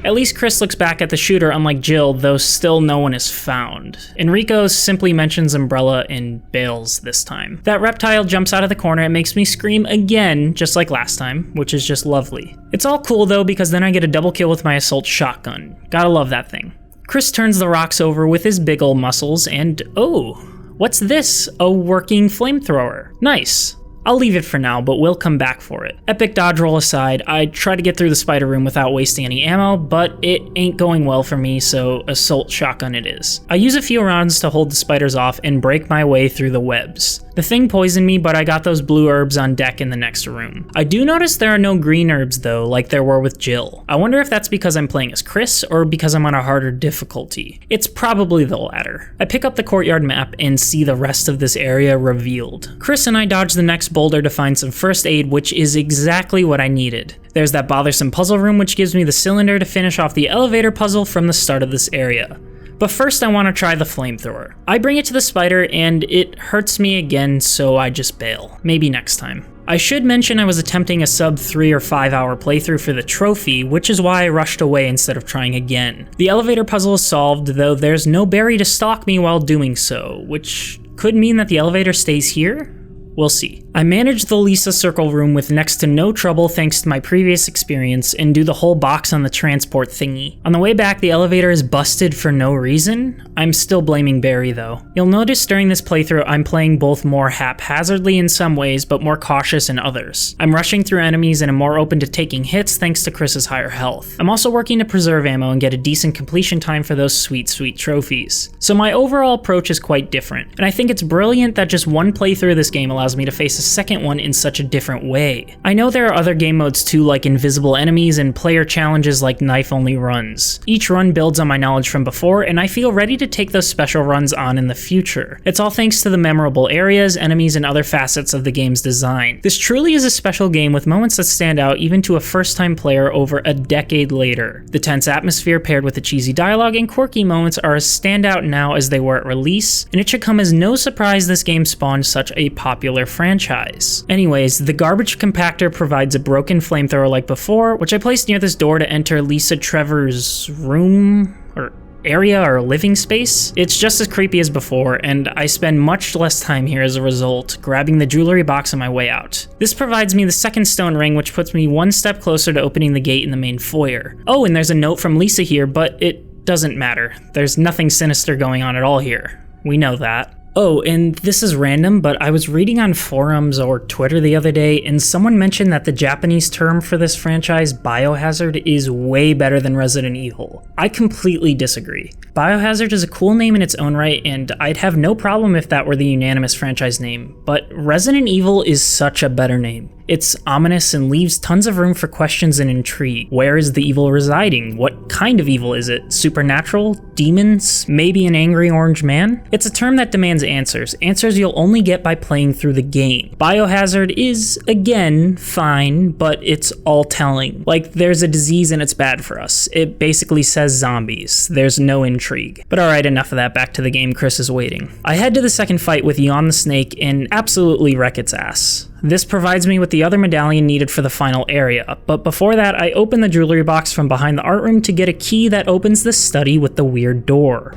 At least Chris looks back at the shooter, unlike Jill, though still no one is found. Enrico simply mentions Umbrella and bails this time. That reptile jumps out of the corner and makes me scream again, just like last time, which is just lovely. It's all cool though, because then I get a double kill with my assault shotgun. Gotta love that thing. Chris turns the rocks over with his big ol' muscles and oh, what's this? A working flamethrower. Nice. I'll leave it for now, but we'll come back for it. Epic dodge roll aside, I try to get through the spider room without wasting any ammo, but it ain't going well for me, so assault shotgun it is. I use a few rounds to hold the spiders off and break my way through the webs. The thing poisoned me, but I got those blue herbs on deck in the next room. I do notice there are no green herbs though, like there were with Jill. I wonder if that's because I'm playing as Chris, or because I'm on a harder difficulty. It's probably the latter. I pick up the courtyard map and see the rest of this area revealed. Chris and I dodge the next boulder to find some first aid, which is exactly what I needed. There's that bothersome puzzle room which gives me the cylinder to finish off the elevator puzzle from the start of this area. But first I want to try the flamethrower. I bring it to the spider and it hurts me again, so I just bail. Maybe next time. I should mention I was attempting a sub 3 or 5 hour playthrough for the trophy, which is why I rushed away instead of trying again. The elevator puzzle is solved, though there's no Barry to stalk me while doing so, which could mean that the elevator stays here? We'll see. I managed the Lisa circle room with next to no trouble thanks to my previous experience, and do the whole box on the transport thingy. On the way back, the elevator is busted for no reason. I'm still blaming Barry though. You'll notice during this playthrough I'm playing both more haphazardly in some ways, but more cautious in others. I'm rushing through enemies and am more open to taking hits thanks to Chris's higher health. I'm also working to preserve ammo and get a decent completion time for those sweet trophies. So my overall approach is quite different, and I think it's brilliant that just one playthrough of this game allows me to face a second one in such a different way. I know there are other game modes too, like invisible enemies and player challenges like knife-only runs. Each run builds on my knowledge from before, and I feel ready to take those special runs on in the future. It's all thanks to the memorable areas, enemies, and other facets of the game's design. This truly is a special game with moments that stand out even to a first-time player over a decade later. The tense atmosphere paired with the cheesy dialogue and quirky moments are as standout now as they were at release, and it should come as no surprise this game spawned such a popular franchise. Anyways, the garbage compactor provides a broken flamethrower like before, which I placed near this door to enter Lisa Trevor's room, or area, or living space. It's just as creepy as before, and I spend much less time here as a result, grabbing the jewelry box on my way out. This provides me the second stone ring, which puts me one step closer to opening the gate in the main foyer. Oh, and there's a note from Lisa here, but it doesn't matter. There's nothing sinister going on at all here. We know that. Oh, and this is random, but I was reading on forums or Twitter the other day, and someone mentioned that the Japanese term for this franchise, Biohazard, is way better than Resident Evil. I completely disagree. Biohazard is a cool name in its own right, and I'd have no problem if that were the unanimous franchise name, but Resident Evil is such a better name. It's ominous and leaves tons of room for questions and intrigue. Where is the evil residing? What kind of evil is it? Supernatural? Demons? Maybe an angry orange man? It's a term that demands answers you'll only get by playing through the game. Biohazard is, again, fine, but it's all telling. Like, there's a disease and it's bad for us. It basically says zombies. There's no intrigue. But alright, enough of that, back to the game. Chris is waiting. I head to the second fight with Yawn the Snake and absolutely wreck its ass. This provides me with the other medallion needed for the final area, but before that I open the jewelry box from behind the art room to get a key that opens the study with the weird door.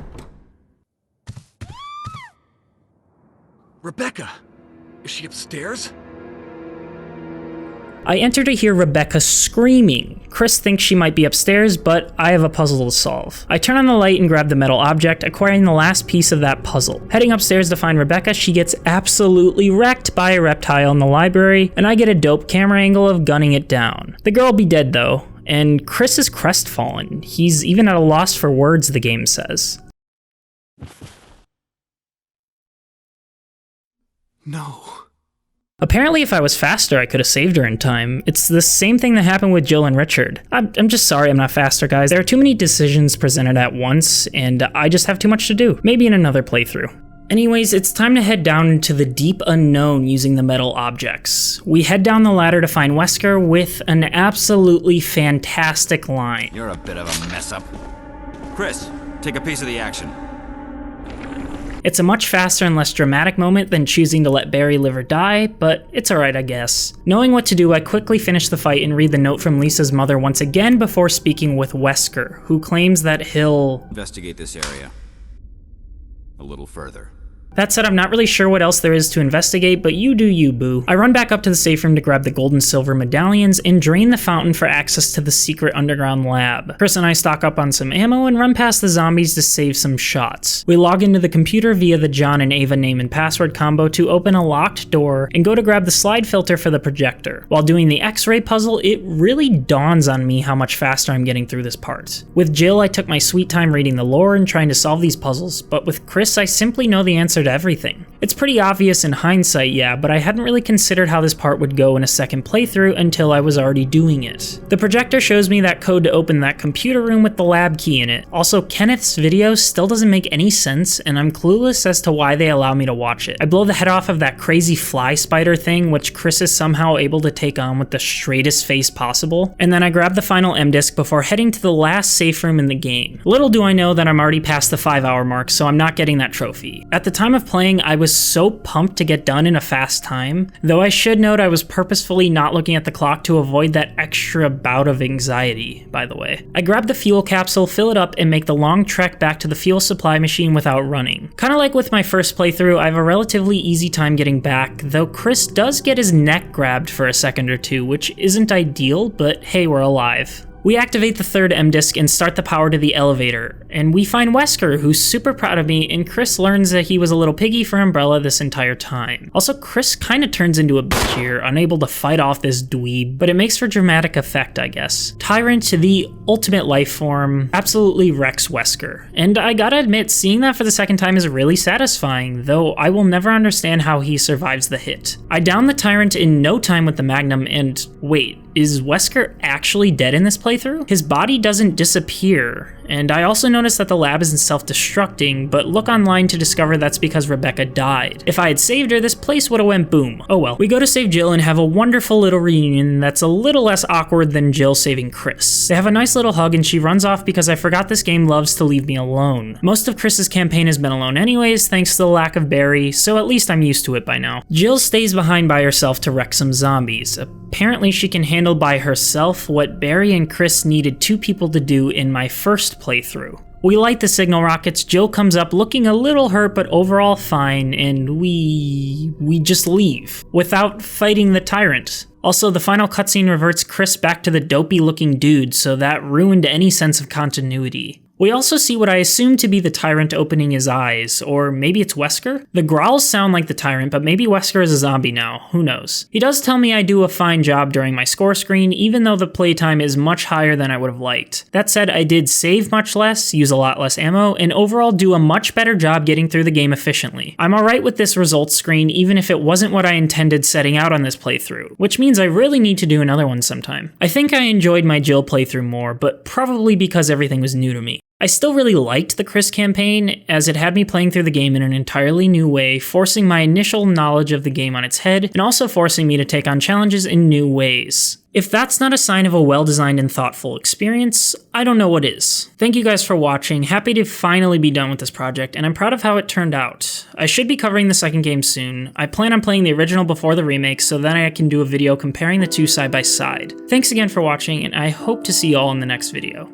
Rebecca! Is she upstairs? I enter to hear Rebecca screaming. Chris thinks she might be upstairs, but I have a puzzle to solve. I turn on the light and grab the metal object, acquiring the last piece of that puzzle. Heading upstairs to find Rebecca, she gets absolutely wrecked by a reptile in the library, and I get a dope camera angle of gunning it down. The girl will be dead though, and Chris is crestfallen. He's even at a loss for words, the game says. No. Apparently if I was faster, I could have saved her in time. It's the same thing that happened with Jill and Richard. I'm just sorry I'm not faster, guys. There are too many decisions presented at once, and I just have too much to do. Maybe in another playthrough. Anyways, it's time to head down into the deep unknown using the metal objects. We head down the ladder to find Wesker with an absolutely fantastic line. You're a bit of a mess up. Chris, take a piece of the action. It's a much faster and less dramatic moment than choosing to let Barry live or die, but it's alright, I guess. Knowing what to do, I quickly finish the fight and read the note from Lisa's mother once again before speaking with Wesker, who claims that he'll investigate this area a little further. That said, I'm not really sure what else there is to investigate, but you do you, boo. I run back up to the safe room to grab the gold and silver medallions and drain the fountain for access to the secret underground lab. Chris and I stock up on some ammo and run past the zombies to save some shots. We log into the computer via the John and Ava name and password combo to open a locked door and go to grab the slide filter for the projector. While doing the X-ray puzzle, it really dawns on me how much faster I'm getting through this part. With Jill, I took my sweet time reading the lore and trying to solve these puzzles, but with Chris, I simply know the answer to captured everything. It's pretty obvious in hindsight, yeah, but I hadn't really considered how this part would go in a second playthrough until I was already doing it. The projector shows me that code to open that computer room with the lab key in it. Also, Kenneth's video still doesn't make any sense, and I'm clueless as to why they allow me to watch it. I blow the head off of that crazy fly spider thing, which Chris is somehow able to take on with the straightest face possible, and then I grab the final M-disc before heading to the last safe room in the game. Little do I know that I'm already past the 5-hour mark, so I'm not getting that trophy. At the time of playing, I was so pumped to get done in a fast time, though I should note I was purposefully not looking at the clock to avoid that extra bout of anxiety, by the way. I grab the fuel capsule, fill it up, and make the long trek back to the fuel supply machine without running. Kinda like with my first playthrough, I have a relatively easy time getting back, though Chris does get his neck grabbed for a second or two, which isn't ideal, but hey, we're alive. We activate the third M-disc and start the power to the elevator, and we find Wesker, who's super proud of me, and Chris learns that he was a little piggy for Umbrella this entire time. Also, Chris kinda turns into a bitch here, unable to fight off this dweeb, but it makes for dramatic effect, I guess. Tyrant, the ultimate life form, absolutely wrecks Wesker, and I gotta admit, seeing that for the second time is really satisfying, though I will never understand how he survives the hit. I down the Tyrant in no time with the Magnum, and wait, is Wesker actually dead in this playthrough? His body doesn't disappear, and I also noticed that the lab isn't self-destructing, but look online to discover that's because Rebecca died. If I had saved her, this place would've went boom. Oh well. We go to save Jill and have a wonderful little reunion that's a little less awkward than Jill saving Chris. They have a nice little hug and she runs off because I forgot this game loves to leave me alone. Most of Chris's campaign has been alone anyways, thanks to the lack of Barry, so at least I'm used to it by now. Jill stays behind by herself to wreck some zombies. Apparently she can handle by herself what Barry and Chris needed 2 people to do in my first playthrough. We light the signal rockets, Jill comes up looking a little hurt but overall fine, and we just leave, without fighting the Tyrant. Also, the final cutscene reverts Chris back to the dopey looking dude, so that ruined any sense of continuity. We also see what I assume to be the Tyrant opening his eyes, or maybe it's Wesker? The growls sound like the Tyrant, but maybe Wesker is a zombie now, who knows. He does tell me I do a fine job during my score screen, even though the playtime is much higher than I would have liked. That said, I did save much less, use a lot less ammo, and overall do a much better job getting through the game efficiently. I'm alright with this results screen, even if it wasn't what I intended setting out on this playthrough, which means I really need to do another one sometime. I think I enjoyed my Jill playthrough more, but probably because everything was new to me. I still really liked the Chris campaign, as it had me playing through the game in an entirely new way, forcing my initial knowledge of the game on its head, and also forcing me to take on challenges in new ways. If that's not a sign of a well-designed and thoughtful experience, I don't know what is. Thank you guys for watching, happy to finally be done with this project, and I'm proud of how it turned out. I should be covering the second game soon. I plan on playing the original before the remake, so then I can do a video comparing the two side by side. Thanks again for watching, and I hope to see you all in the next video.